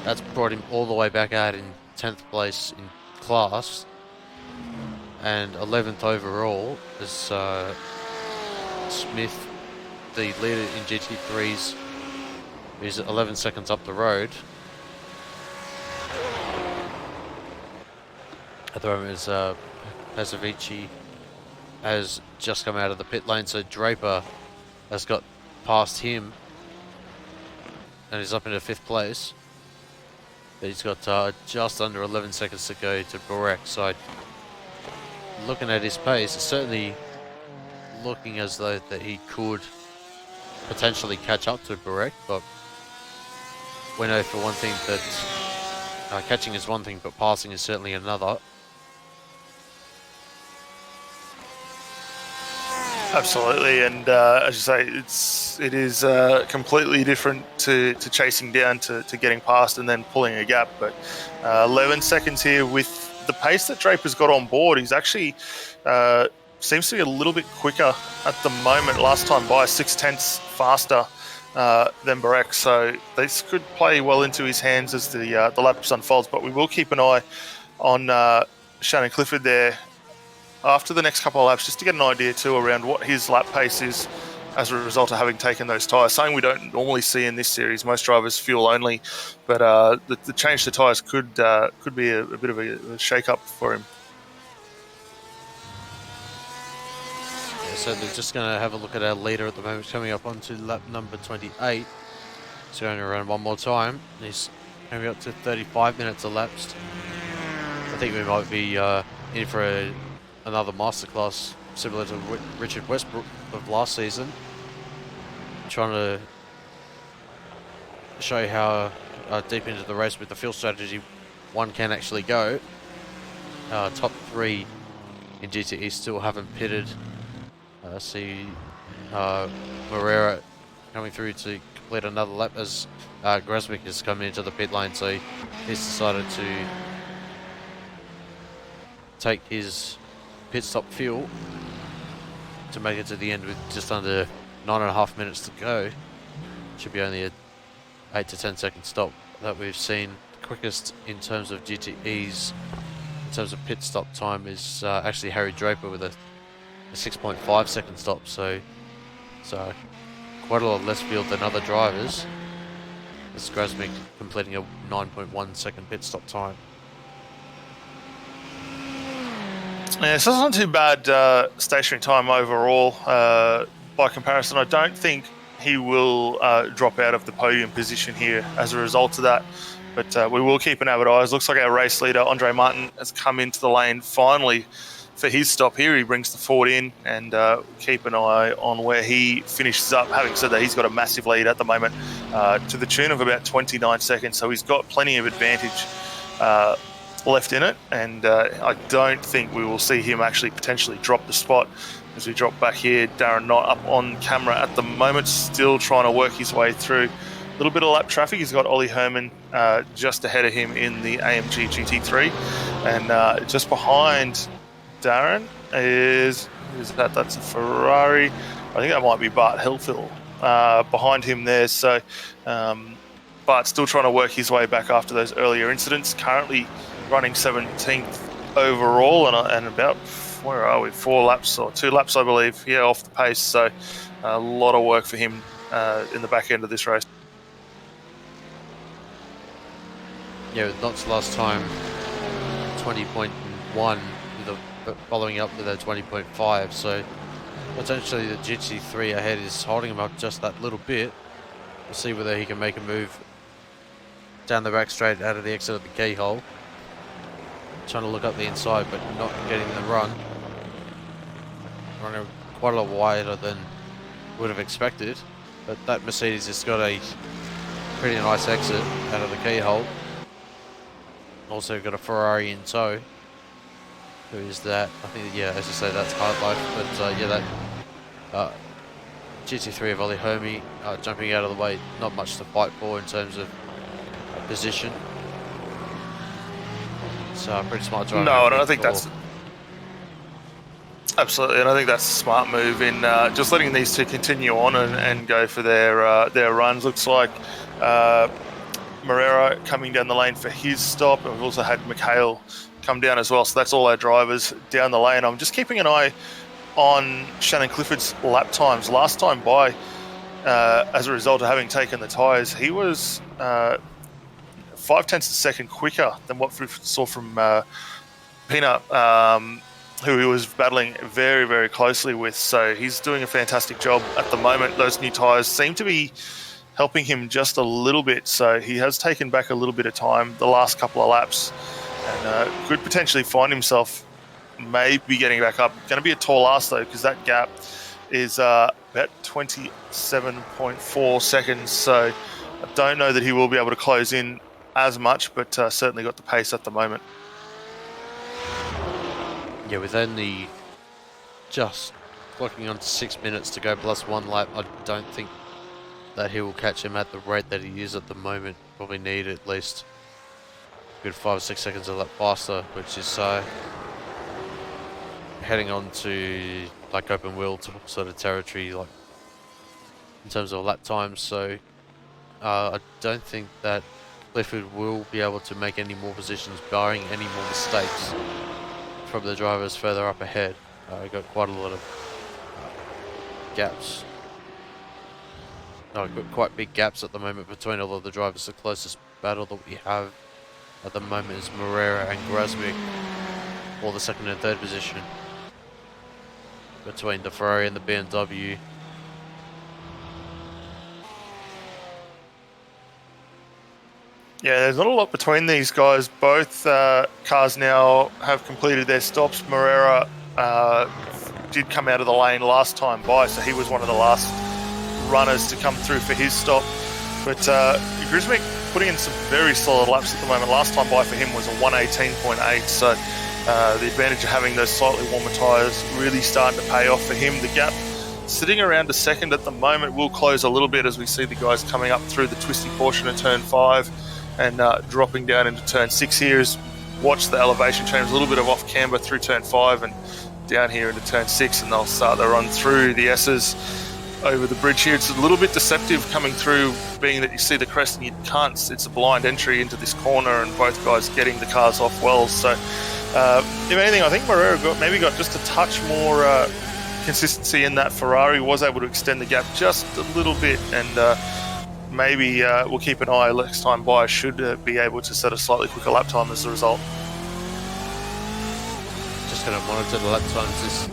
that's brought him all the way back out in 10th place in class and 11th overall as Smith, the leader in GT3s, is 11 seconds up the road. At the moment is Pasavici has just come out of the pit lane, so Draper has got past him and is up into 5th place. But he's got just under 11 seconds to go to Borek. So looking at his pace, it's certainly looking as though that he could potentially catch up to Borek, but we know for one thing that catching is one thing, but passing is certainly another. Absolutely, and as you say, it is completely different to chasing down to getting past and then pulling a gap. But 11 seconds here with the pace that Draper's got on board. He's actually seems to be a little bit quicker at the moment. Last time by 0.6 faster than Barek, so this could play well into his hands as the laps unfolds. But we will keep an eye on Shannon Clifford there after the next couple of laps, just to get an idea too around what his lap pace is as a result of having taken those tyres. Something we don't normally see in this series. Most drivers fuel only, but the change to tyres could be a bit of a shake-up for him. Yeah, so they're just going to have a look at our leader at the moment, coming up onto lap number 28. He's going around one more time. He's coming up to 35 minutes elapsed. I think we might be in for another masterclass similar to Richard Westbrook of last season, trying to show how deep into the race with the fuel strategy one can actually go. Top 3 in GTE still haven't pitted. See Moreira coming through to complete another lap as Grasmick is coming into the pit lane, so he's decided to take his pit stop fuel to make it to the end with just under 9.5 minutes to go. Should be only a 8 to 10 second stop that we've seen. The quickest in terms of GTEs, in terms of pit stop time, is actually Harry Draper with a 6.5 second stop. So quite a lot less field than other drivers. This Grasmick completing a 9.1 second pit stop time. Yeah, so it's not too bad stationary time overall. By comparison, I don't think he will drop out of the podium position here as a result of that. But we will keep an avid eye. It looks like our race leader, Andre Martin, has come into the lane finally for his stop here. He brings the Ford in, and keep an eye on where he finishes up. Having said that, he's got a massive lead at the moment to the tune of about 29 seconds. So he's got plenty of advantage left in it, and I don't think we will see him actually potentially drop the spot as we drop back here. Darren not up on camera at the moment, still trying to work his way through a little bit of lap traffic. He's got Ollie Herman just ahead of him in the AMG GT3, and just behind Darren is that's a Ferrari. I think that might be Bart Hillfill behind him there. So, but still trying to work his way back after those earlier incidents. Currently running 17th overall, and about, where are we? 4 laps or 2 laps, I believe. Yeah, off the pace. So a lot of work for him in the back end of this race. Yeah, with Knott's last time 20.1, following up with a 20.5, so potentially the GT3 ahead is holding him up just that little bit. We'll see whether he can make a move down the back straight out of the exit of the keyhole. Trying to look up the inside, but not getting the run. Running quite a lot wider than would have expected, but that Mercedes has got a pretty nice exit out of the keyhole. Also got a Ferrari in tow. Who is that? I think, yeah, as you say, that's Hard Life. But yeah, that GT3 of Ollie Hermie jumping out of the way. Not much to fight for in terms of position. So pretty smart driving. No, and I think that's absolutely, and I think that's a smart move in just letting these two continue on and go for their runs. Looks like Moreira coming down the lane for his stop, and we've also had Mikhail come down as well. So that's all our drivers down the lane. I'm just keeping an eye on Shannon Clifford's lap times. Last time by, as a result of having taken the tyres, he was 0.5 a second quicker than what we saw from Peanut, who he was battling very, very closely with. So he's doing a fantastic job at the moment. Those new tyres seem to be helping him just a little bit. So he has taken back a little bit of time the last couple of laps, and could potentially find himself maybe getting back up. Going to be a tall ask though, because that gap is about 27.4 seconds. So I don't know that he will be able to close in as much, but certainly got the pace at the moment. Yeah, with only just clocking on to 6 minutes to go plus 1 lap, I don't think that he will catch him at the rate that he is at the moment. Probably need at least a good 5 or 6 seconds a lap faster, which is heading on to like open wheel sort of territory, like in terms of lap times. So I don't think that Clifford will be able to make any more positions, barring any more mistakes from the drivers further up ahead. We've got quite a lot of gaps. No, we've got quite big gaps at the moment between all of the drivers. The closest battle that we have at the moment is Moreira and Grasmick for the second and third position, between the Ferrari and the BMW. Yeah, there's not a lot between these guys. Both cars now have completed their stops. Moreira did come out of the lane last time by, so he was one of the last runners to come through for his stop. But Grismick putting in some very solid laps at the moment. Last time by for him was a 118.8, so the advantage of having those slightly warmer tyres really starting to pay off for him. The gap sitting around a second at the moment will close a little bit as we see the guys coming up through the twisty portion of turn 5 and dropping down into turn 6 here. Is watch the elevation change, a little bit of off camber through turn 5 and down here into turn 6, and they'll start their run through the S's over the bridge here. It's a little bit deceptive coming through, being that you see the crest and you can't, it's a blind entry into this corner, and both guys getting the cars off well. So if anything, I think Moreira got just a touch more consistency in that Ferrari, was able to extend the gap just a little bit, and maybe we'll keep an eye next time by, should be able to set a slightly quicker lap time as a result. Just going to monitor the lap times this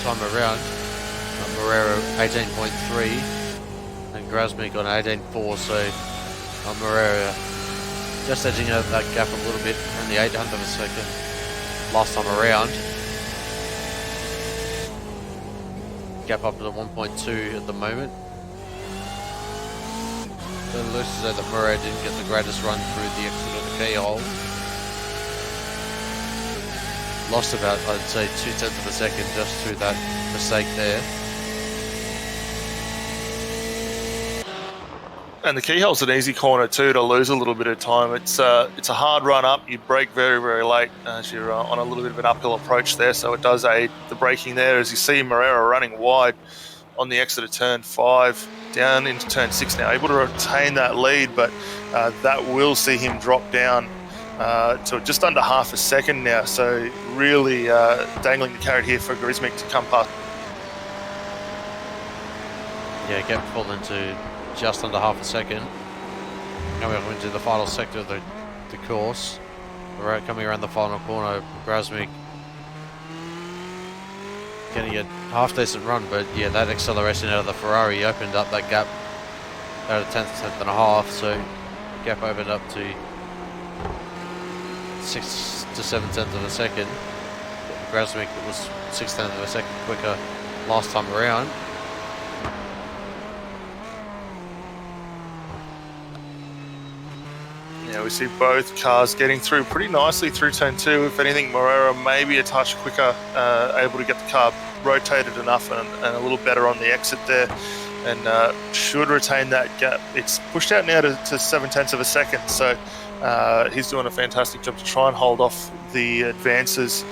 time around. Moreira 18.3 and Grasmick on 18.4, so Moreira just edging out that gap a little bit, only 0.8 of a second last time around. Gap up to 1.2 at the moment. So it looks as though that Moreira didn't get the greatest run through the exit of the keyhole. Lost about, I'd say, 0.2 of a second just through that mistake there. And the keyhole's an easy corner too to lose a little bit of time. It's a hard run up. You brake very, very late as you're on a little bit of an uphill approach there, so it does aid the braking there. As you see Moreira running wide on the exit of turn 5, down into turn 6 now, able to retain that lead, but that will see him drop down to just under half a second now. So really dangling the carrot here for Grismic to come past. Yeah, gap fallen to just under half a second. Coming up into the final sector of the course. We're coming around the final corner. Grasmick getting a half decent run, but yeah, that acceleration out of the Ferrari opened up that gap out of 10th and a half, so the gap opened up to 6 to 7/10 of a second. Grasmick was 6/10 of a second quicker last time around. Yeah, we see both cars getting through pretty nicely through turn 2. If anything, Moreira maybe a touch quicker, able to get the car rotated enough and a little better on the exit there, and should retain that gap. It's pushed out now to 7/10 of a second, so he's doing a fantastic job to try and hold off the advances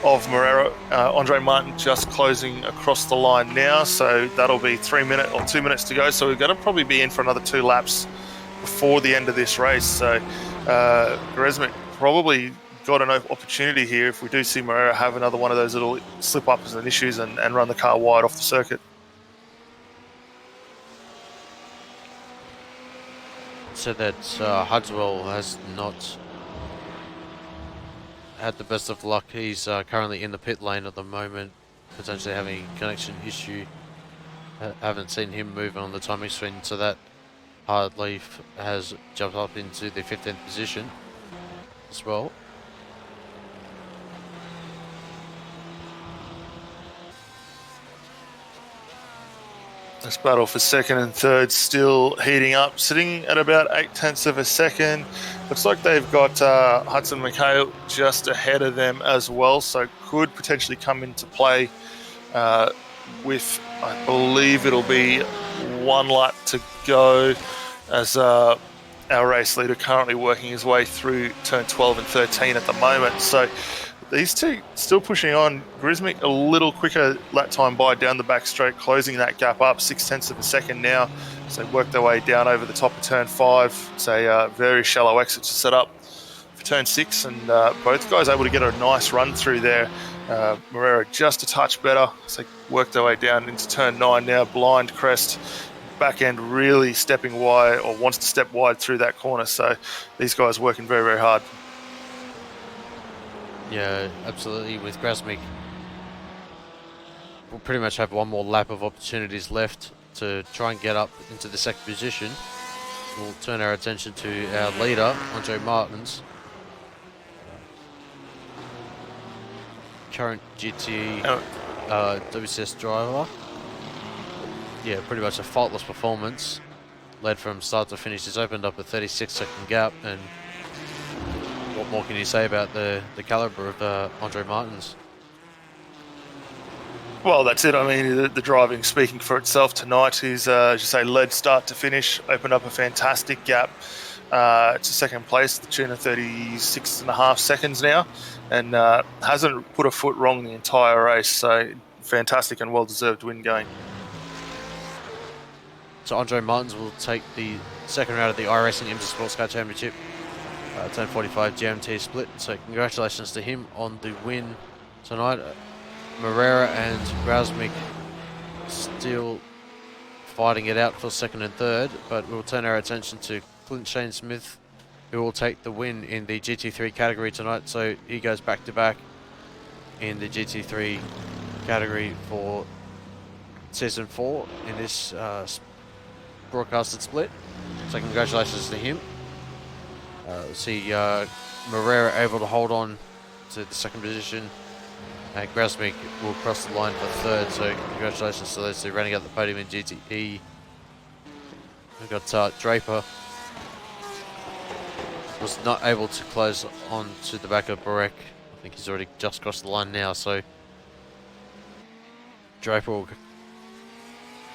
of Moreira. Andre Martin just closing across the line now, so that'll be 2 minutes to go, so we're going to probably be in for another 2 laps before the end of this race. So Gresmick probably got an opportunity here if we do see Moreira have another one of those little slip-ups and issues and run the car wide off the circuit. So that Hudswell has not had the best of luck. He's currently in the pit lane at the moment, potentially having a connection issue. Haven't seen him move on the timing swing, so that hard leaf has jumped up into the 15th position as well. This battle for second and third still heating up, sitting at about 0.8 of a second. Looks like they've got Hudson McHale just ahead of them as well, so could potentially come into play with, I believe it'll be 1 lap to go, as our race leader currently working his way through turn 12 and 13 at the moment. So these two still pushing on. Grismick a little quicker lap time by down the back straight, closing that gap up 0.6 of a second now. So work their way down over the top of turn 5. It's a very shallow exit to set up for turn 6, and both guys able to get a nice run through there. Moreira just a touch better. So work their way down into turn 9 now. Blind crest. Back end really stepping wide, or wants to step wide through that corner. So these guys working very, very hard. Yeah, absolutely. With Grasmick, we'll pretty much have 1 more lap of opportunities left to try and get up into the second position. We'll turn our attention to our leader, Andre Martins. Current GT WCS driver. Yeah, pretty much a faultless performance. Led from start to finish. He's opened up a 36-second gap, and what more can you say about the caliber of Andre Martins? Well, that's it. I mean, the driving speaking for itself tonight. He's, as you say, led start to finish, opened up a fantastic gap to second place, the tune of 36.5 seconds now, and hasn't put a foot wrong the entire race. So fantastic and well-deserved win going. So Andre Martins will take the second round of the iRacing IMSA Sportscar Championship 1045 GMT split. So congratulations to him on the win tonight. Moreira and Grasmick still fighting it out for second and third, but we'll turn our attention to Clint Shane Smith, who will take the win in the GT3 category tonight. So he goes back to back in the GT3 category for season 4 in this broadcasted split. So congratulations to him. See Moreira able to hold on to the second position, and Grasmick will cross the line for third. So congratulations to those two running out the podium in GTE. We've got Draper was not able to close on to the back of Barek. I think he's already just crossed the line now, so Draper will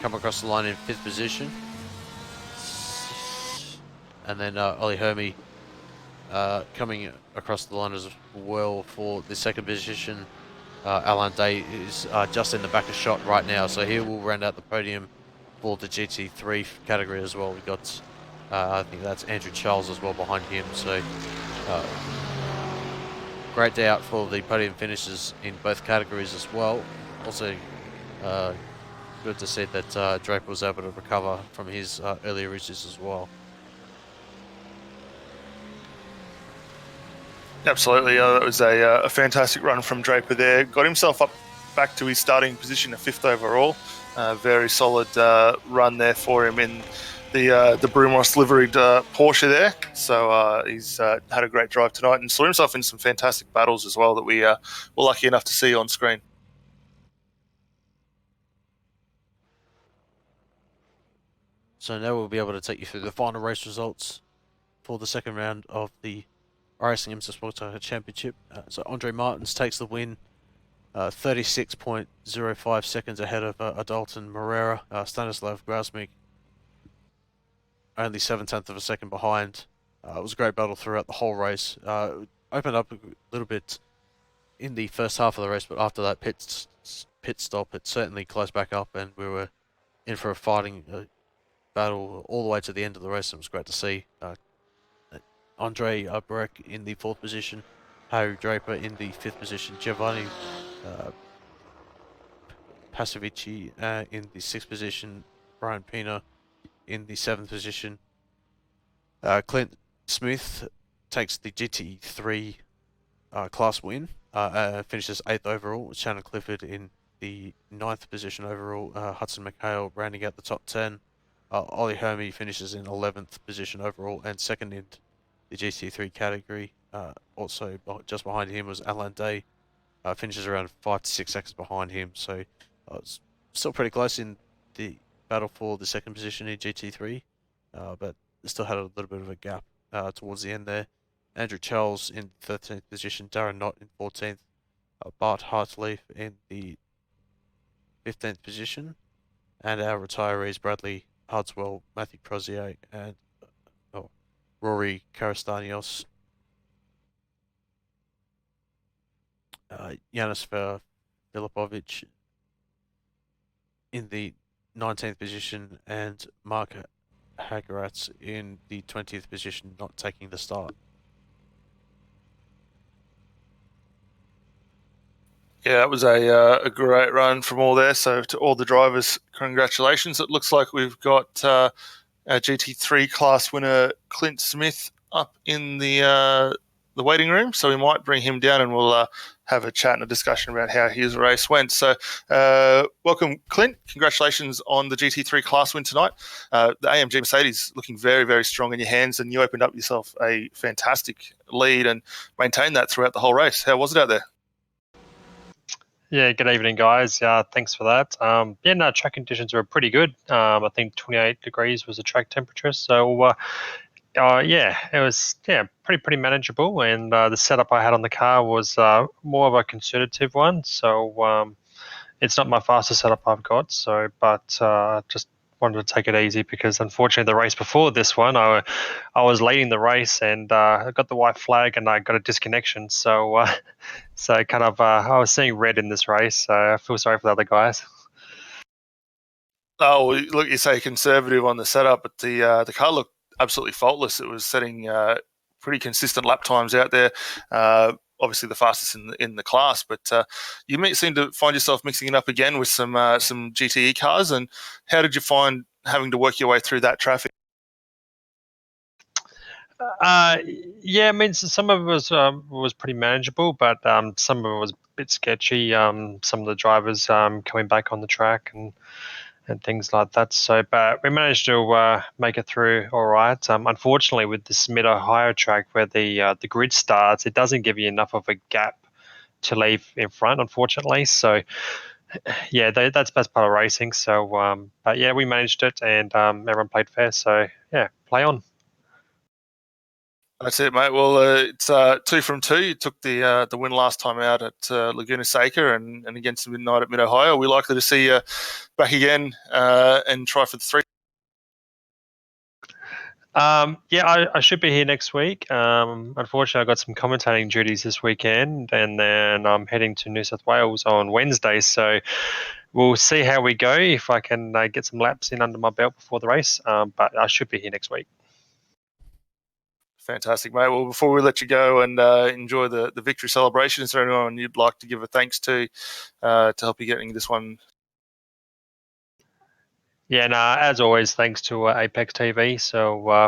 come across the line in 5th position. And then Ollie Hermie coming across the line as well for the second position. Alan Day is just in the back of shot right now, so he will round out the podium for the GT3 category as well. We got, I think that's Andrew Charles as well behind him. So great day out for the podium finishes in both categories as well. Also, good to see that Draper was able to recover from his earlier issues as well. Absolutely, that was a fantastic run from Draper there. Got himself up back to his starting position of 5th overall. Very solid run there for him in the Brumos liveried Porsche there. So he's had a great drive tonight and saw himself in some fantastic battles as well that we were lucky enough to see on screen. So now we'll be able to take you through the final race results for the second round of the iRacing IMSA Sportscar Championship. So Andre Martins takes the win, 36.05 seconds ahead of Adalton Moreira. Stanislav Grasmik only 7/10 of a second behind. It was a great battle throughout the whole race. Opened up a little bit in the first half of the race, but after that pit stop, it certainly closed back up, and we were in for a fighting battle all the way to the end of the race. It was great to see. Andre Burek in the 4th position, Harry Draper in the 5th position, Giovanni Pasovici in the 6th position, Brian Pina in the 7th position. Clint Smith takes the GT3 class win, finishes 8th overall. Shannon Clifford in the 9th position overall. Hudson McHale rounding out the top 10. Ollie Hermie finishes in 11th position overall and second in the GT3 category. Also, just behind him was Alan Day, finishes around 5 to 6 seconds behind him. So it's still pretty close in the battle for the second position in GT3, but still had a little bit of a gap towards the end there. Andrew Charles in 13th position, Darren Knott in 14th, Bart Hartleaf in the 15th position, and our retirees Bradley Hardswell, Matthew Crozier, and Rory Karastanios, Yanis Filipovic in the 19th position, and Mark Hagaratz in the 20th position, not taking the start. Yeah, that was a great run from all there. So to all the drivers, congratulations. It looks like we've got our GT3 class winner Clint Smith up in the waiting room. So we might bring him down and we'll have a chat and a discussion about how his race went. So welcome, Clint. Congratulations on the GT3 class win tonight. The AMG Mercedes looking very, very strong in your hands, and you opened up yourself a fantastic lead and maintained that throughout the whole race. How was it out there? Yeah, good evening, guys. Thanks for that. Track conditions were pretty good. I think 28 degrees was the track temperature. So, it was pretty manageable. And the setup I had on the car was more of a conservative one. So it's not my fastest setup I've got. So, but just wanted to take it easy because unfortunately the race before this one, I was leading the race and I got the white flag and I got a disconnection. So. So kind of, I was seeing red in this race, so I feel sorry for the other guys. Oh, look, you say conservative on the setup, but the car looked absolutely faultless. It was setting pretty consistent lap times out there. Obviously, the fastest in the class, but you seem to find yourself mixing it up again with some GTE cars. And how did you find having to work your way through that traffic? Some of it was pretty manageable, but some of it was a bit sketchy. Some of the drivers coming back on the track and things like that. So, but we managed to make it through all right. Unfortunately, with this middle higher track where the grid starts, it doesn't give you enough of a gap to leave in front, unfortunately. So, yeah, that's best part of racing. So, but yeah, we managed it, and everyone played fair. So, yeah, play on. That's it, mate. Well, it's 2 from 2. You took the win last time out at Laguna Seca and against the midnight at Mid Ohio. Are we likely to see you back again and try for the 3? I should be here next week. Unfortunately, I got some commentating duties this weekend, and then I'm heading to New South Wales on Wednesday. So we'll see how we go. If I can get some laps in under my belt before the race, but I should be here next week. Fantastic, mate. Well, before we let you go and enjoy the victory celebration, is there anyone you'd like to give a thanks to help you getting this one? Yeah, as always, thanks to Apex TV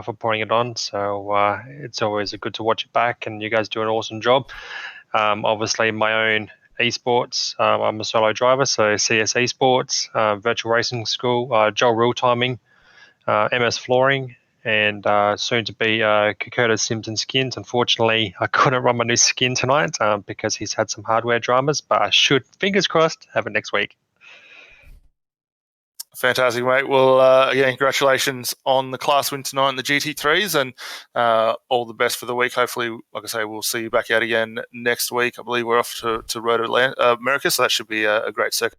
for putting it on. So it's always good to watch it back, and you guys do an awesome job. Obviously, my own esports. I'm a solo driver, so CS Esports, Virtual Racing School, Joel Real Timing, MS Flooring, and soon to be Kokoda Simpson Skins. Unfortunately, I couldn't run my new skin tonight because he's had some hardware dramas, but I should, fingers crossed, have it next week. Fantastic, mate. Well, again, congratulations on the class win tonight in the GT3s, and all the best for the week. Hopefully, like I say, we'll see you back out again next week. I believe we're off to Road America, so that should be a great circuit.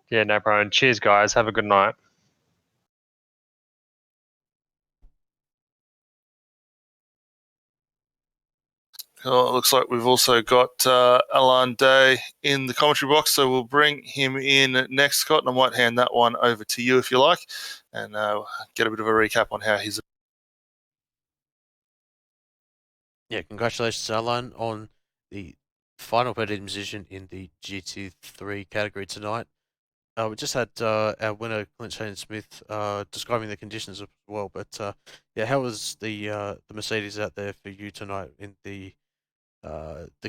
Yeah, no problem. Cheers, guys. Have a good night. Well, it looks like we've also got Alan Day in the commentary box, so we'll bring him in next, Scott, and I might hand that one over to you if you like, and get a bit of a recap on how he's. Yeah, congratulations, Alan, on the final podium position in the GT3 category tonight. We just had our winner, Clint Shane Smith, describing the conditions as well. But yeah, how was the Mercedes out there for you tonight in the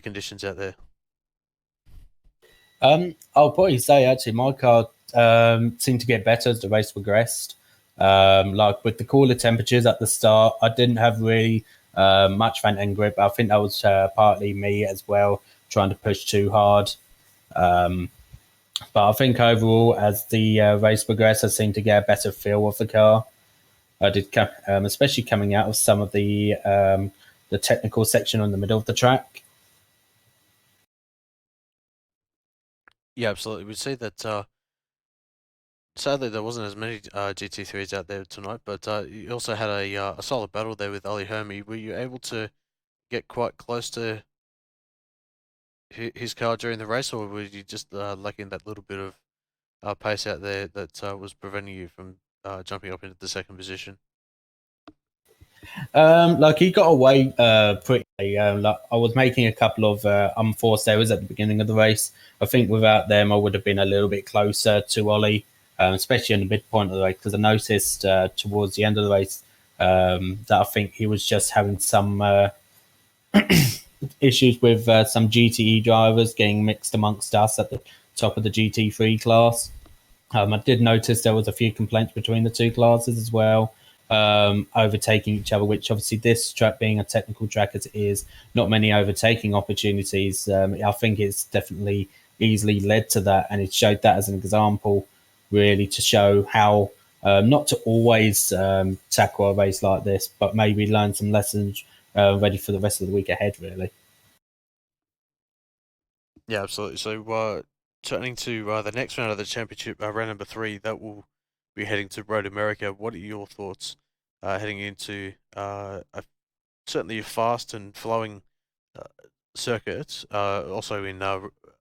conditions out there? I'll probably say actually my car seemed to get better as the race progressed. Like with the cooler temperatures at the start, I didn't have really much front end grip. I think that was partly me as well, trying to push too hard. But I think overall, as the race progressed, I seemed to get a better feel of the car. I did, especially coming out of some of the technical section on the middle of the track. Yeah, absolutely. We see that. Sadly, there wasn't as many GT3s out there tonight, but you also had a solid battle there with Ali Hermy. Were you able to get quite close to his car during the race, or were you just lacking that little bit of pace out there that was preventing you from jumping up into the second position? Like he got away pretty. Like I was making a couple of unforced errors at the beginning of the race. I think without them, I would have been a little bit closer to Ollie, especially in the midpoint of the race, because I noticed towards the end of the race that I think he was just having some issues with some GTE drivers getting mixed amongst us at the top of the GT3 class. I did notice there was a few complaints between the two classes as well, overtaking each other, which obviously this track being a technical track as it is, not many overtaking opportunities. I think it's definitely easily led to that, and it showed that as an example, really, to show how not to always tackle a race like this, but maybe learn some lessons ready for the rest of the week ahead, really. Yeah, absolutely. So, turning to the next round of the championship, round number 3, that will be heading to Road America. What are your thoughts heading into certainly a fast and flowing circuit, also in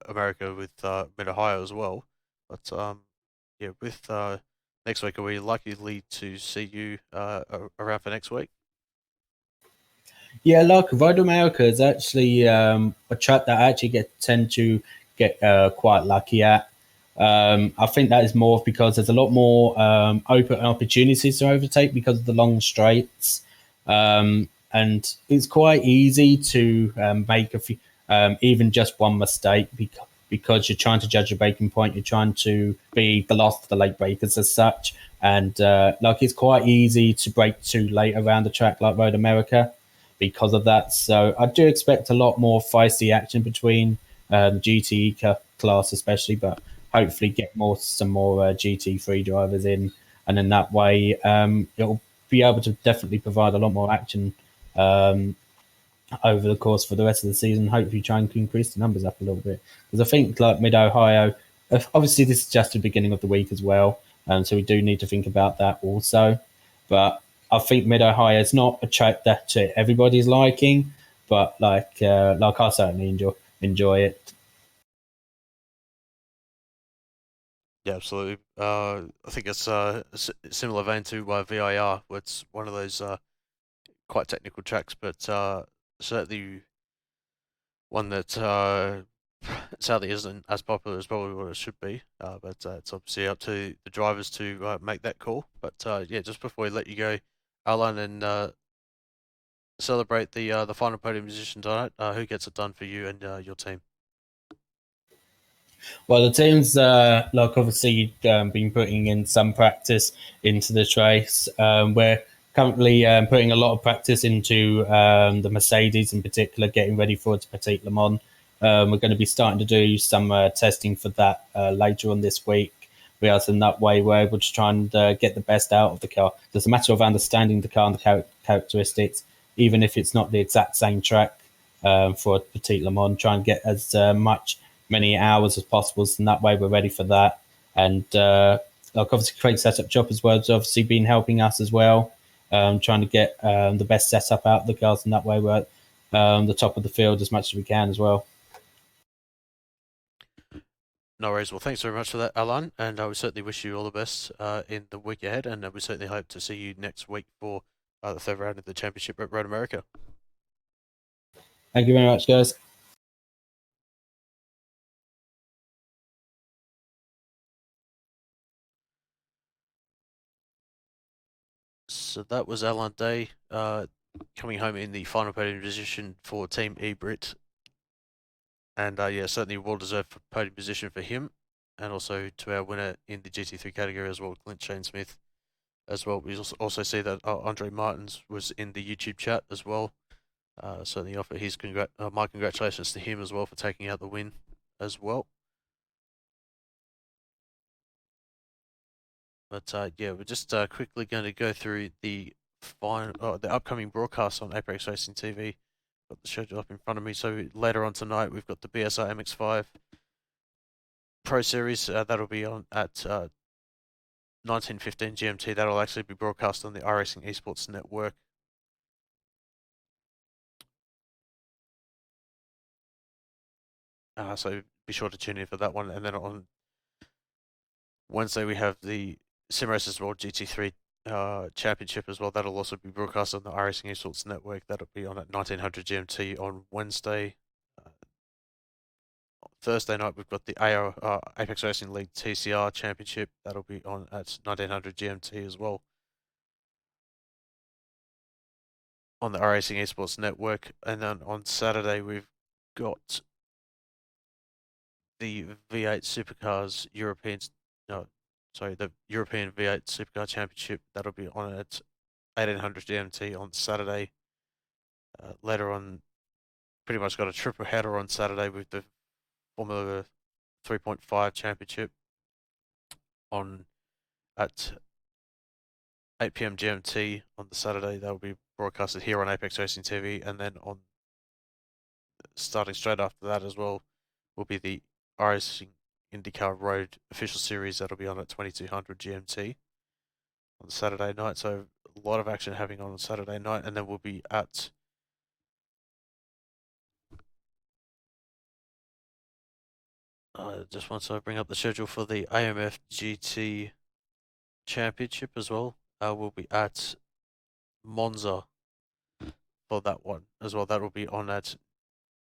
America with Mid-Ohio as well? But yeah, with next week, are we likely to see you around for next week? Yeah, like Road America is actually a track that I actually tend to get quite lucky at. I think that is more because there's a lot more open opportunities to overtake because of the long straights, and it's quite easy to make a few, even just one mistake because you're trying to judge a breaking point. You're trying to be the last of the late breakers as such, and like it's quite easy to break too late around the track like Road America because of that. So I do expect a lot more feisty action between the GTE class especially, but hopefully get some more GT3 drivers in, and in that way it'll be able to definitely provide a lot more action over the course for the rest of the season. Hopefully try and increase the numbers up a little bit, because I think like Mid-Ohio, obviously this is just the beginning of the week as well, so we do need to think about that also. But I think Mid Ohio is not a track that everybody's liking, but like I certainly enjoy it. Yeah, absolutely. I think it's a similar vein to VIR, where it's one of those quite technical tracks, but certainly one that sadly isn't as popular as probably what it should be. But it's obviously up to the drivers to make that call. But yeah, just before we let you go, Alan, and celebrate the final podium position tonight, who gets it done for you and your team? Well, the team's like obviously been putting in some practice into this race. We're currently putting a lot of practice into the Mercedes in particular, getting ready for the Petit Le Mans. We're going to be starting to do some testing for that later on this week. Whereas in that way, we're able to try and get the best out of the car. There's a matter of understanding the car and the characteristics, even if it's not the exact same track for Petit Le Mans. Try and get as many hours as possible, and that way we're ready for that. And like obviously, Craig Setup Job as well has obviously been helping us as well, trying to get the best setup out of the cars, and that way we're at the top of the field as much as we can as well. No worries. Well, thanks very much for that, Alan, and I would certainly wish you all the best in the week ahead, and we certainly hope to see you next week for the third round of the championship at Road America. Thank you very much, guys. So that was Alan Day coming home in the final podium position for Team eBrit. And yeah, certainly well-deserved podium position for him. And also to our winner in the GT3 category as well, Clint Shane Smith as well. We also see that Andre Martins was in the YouTube chat as well. Certainly offer his my congratulations to him as well for taking out the win as well. But yeah, we're just quickly going to go through the the upcoming broadcasts on Apex Racing TV. Got the schedule up in front of me. So later on tonight, we've got the BSR MX5 Pro Series. That'll be on at 19:15 GMT. That'll actually be broadcast on the iRacing Esports Network. So be sure to tune in for that one. And then on Wednesday, we have the Sim Racers World GT3 Championship as well. That'll also be broadcast on the iRacing Esports Network. That'll be on at 1900 GMT on Wednesday. Thursday night, we've got the Apex Racing League TCR Championship. That'll be on at 1900 GMT as well on the iRacing Esports Network. And then on Saturday, we've got the V8 Supercars the European V8 Supercar Championship. That'll be on at 1800 GMT on Saturday. Later on, pretty much got a triple header on Saturday with the Formula 3.5 Championship on at 8 p.m. GMT on the Saturday. That will be broadcasted here on Apex Racing TV, and then on starting straight after that as well will be the iRacing IndyCar Road official series. That'll be on at 2200 GMT on Saturday night. So a lot of action happening on Saturday night, and then we'll be at just once I bring up the schedule for the AMF GT Championship as well. We'll be at Monza for that one as well. That will be on at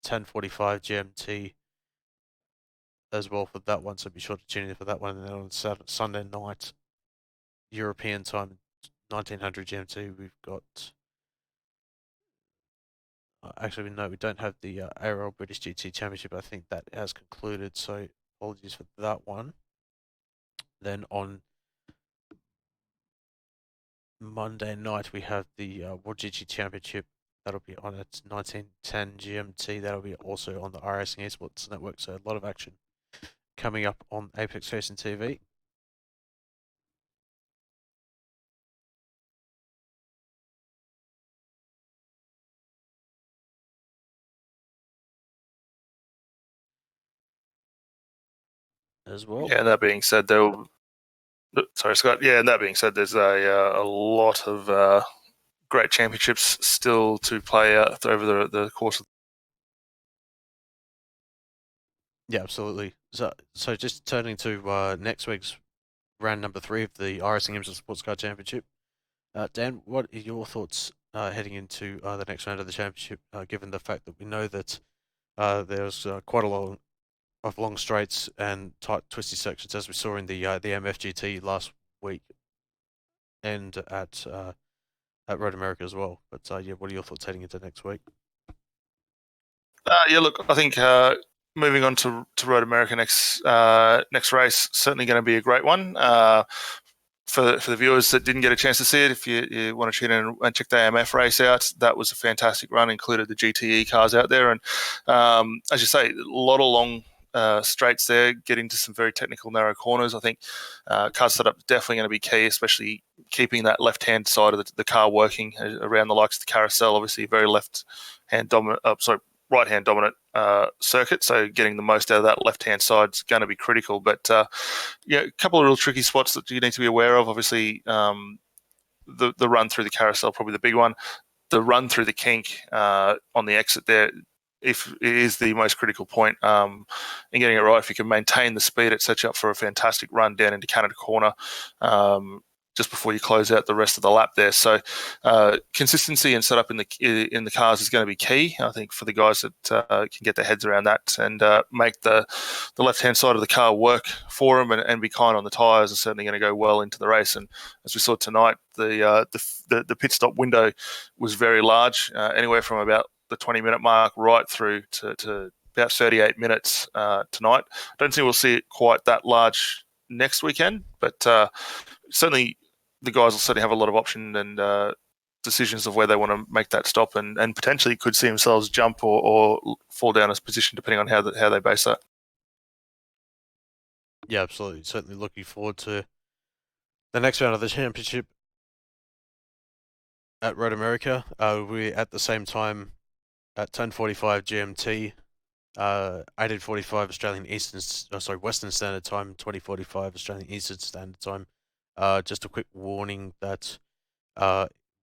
10:45 GMT as well for that one. So be sure to tune in for that one. And then on Sunday night, European time, 1900 GMT, we've got. Actually, no, we don't have the ARL British GT Championship. I think that has concluded. So apologies for that one. Then on Monday night, we have the World GT Championship. That'll be on at 1910 GMT. That'll be also on the iRacing Esports Network. So a lot of action coming up on Apex Racing TV. As well. Yeah, that being said, sorry, Scott. Yeah, that being said, there's a lot of great championships still to play out over the course of. Yeah, absolutely. So just turning to next week's round number 3 of the iRacing IMSA Sportscar Championship. Dan, what are your thoughts heading into the next round of the championship, given the fact that we know that there's quite a lot of long straights and tight, twisty sections, as we saw in the MFGT last week, and at Road America as well. But yeah, what are your thoughts heading into next week? Yeah, look, I think moving on to Road America next race, certainly going to be a great one. For the viewers that didn't get a chance to see it, if you want to tune in and check the AMF race out, that was a fantastic run, included the GTE cars out there. And as you say, a lot of long straights there, get into some very technical narrow corners. I think car setup is definitely going to be key, especially keeping that left-hand side of the car working around the likes of the carousel. Obviously, very left-hand dominant, right-hand dominant circuit, so getting the most out of that left-hand side is going to be critical. But yeah, a couple of real tricky spots that you need to be aware of. Obviously, the run through the carousel, probably the big one. The run through the kink on the exit there, if it is the most critical point in getting it right. If you can maintain the speed, it sets you up for a fantastic run down into Canada Corner just before you close out the rest of the lap there. So consistency and setup in the cars is going to be key, I think, for the guys that can get their heads around that and make the left-hand side of the car work for them and be kind on the tyres is certainly going to go well into the race. And as we saw tonight, the pit stop window was very large, anywhere from about the 20-minute mark right through to about 38 minutes tonight. I don't think we'll see it quite that large next weekend, but certainly the guys will certainly have a lot of option and decisions of where they want to make that stop and potentially could see themselves jump or fall down as position depending on how they base that. Yeah, absolutely. Certainly looking forward to the next round of the championship at Road America. We're at the same time at 10:45 GMT, 18:45 Australian Western Standard Time, 20:45 Australian Eastern Standard Time. Just a quick warning that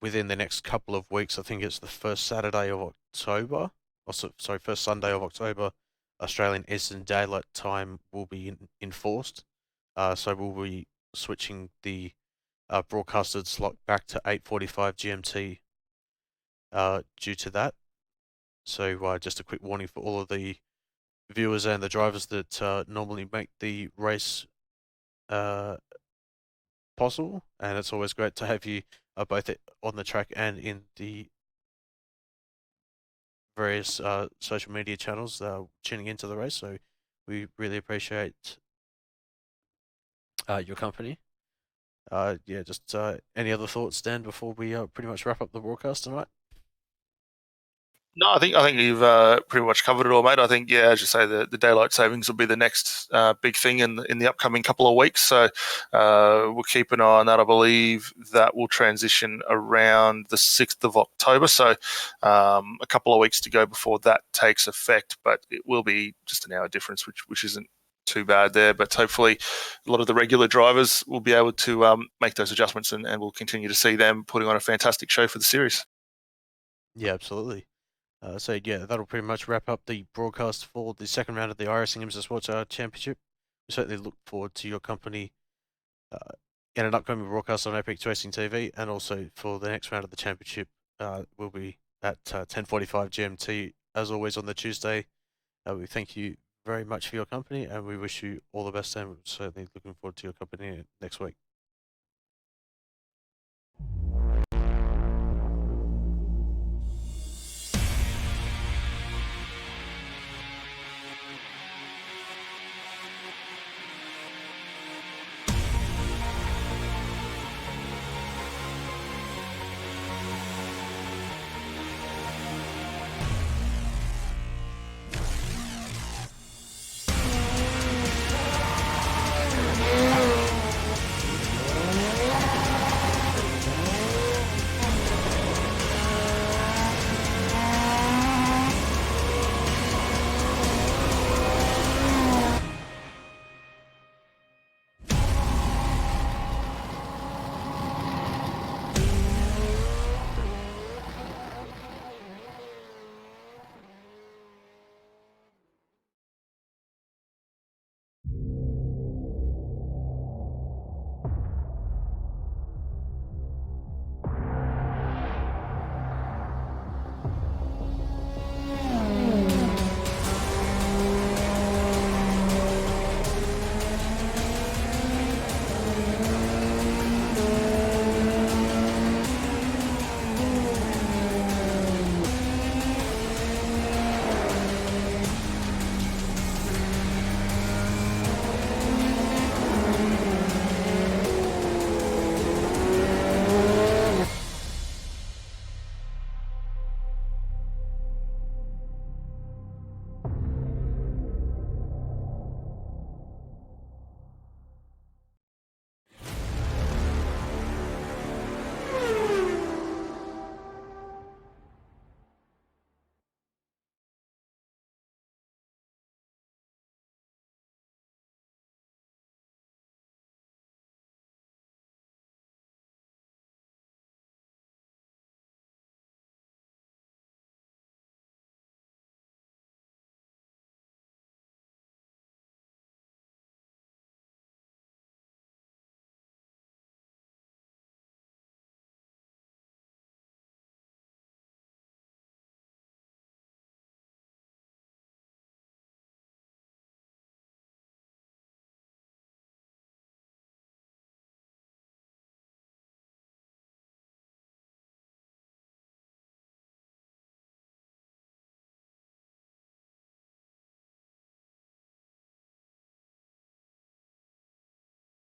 within the next couple of weeks, I think it's the first Saturday of October, first Sunday of October, Australian Eastern Daylight Time will be enforced. So we'll be switching the broadcasted slot back to 8:45 GMT due to that. So just a quick warning for all of the viewers and the drivers that normally make the race possible, and it's always great to have you both on the track and in the various social media channels tuning into the race. So we really appreciate your company. Yeah, just any other thoughts, Dan, before we pretty much wrap up the broadcast tonight? No, I think you've pretty much covered it all, mate. I think, yeah, as you say, the daylight savings will be the next big thing in the upcoming couple of weeks. So we'll keep an eye on that. I believe that will transition around the 6th of October. So a couple of weeks to go before that takes effect, but it will be just an hour difference, which isn't too bad there. But hopefully a lot of the regular drivers will be able to make those adjustments and we'll continue to see them putting on a fantastic show for the series. Yeah, absolutely. So yeah, that'll pretty much wrap up the broadcast for the second round of the iRacing IMSA Sportscar Championship. We certainly look forward to your company in an upcoming broadcast on ApexRacingTV, and also for the next round of the championship, will be at 10:45 GMT as always on the Tuesday. We thank you very much for your company, and we wish you all the best, and we're certainly looking forward to your company next week.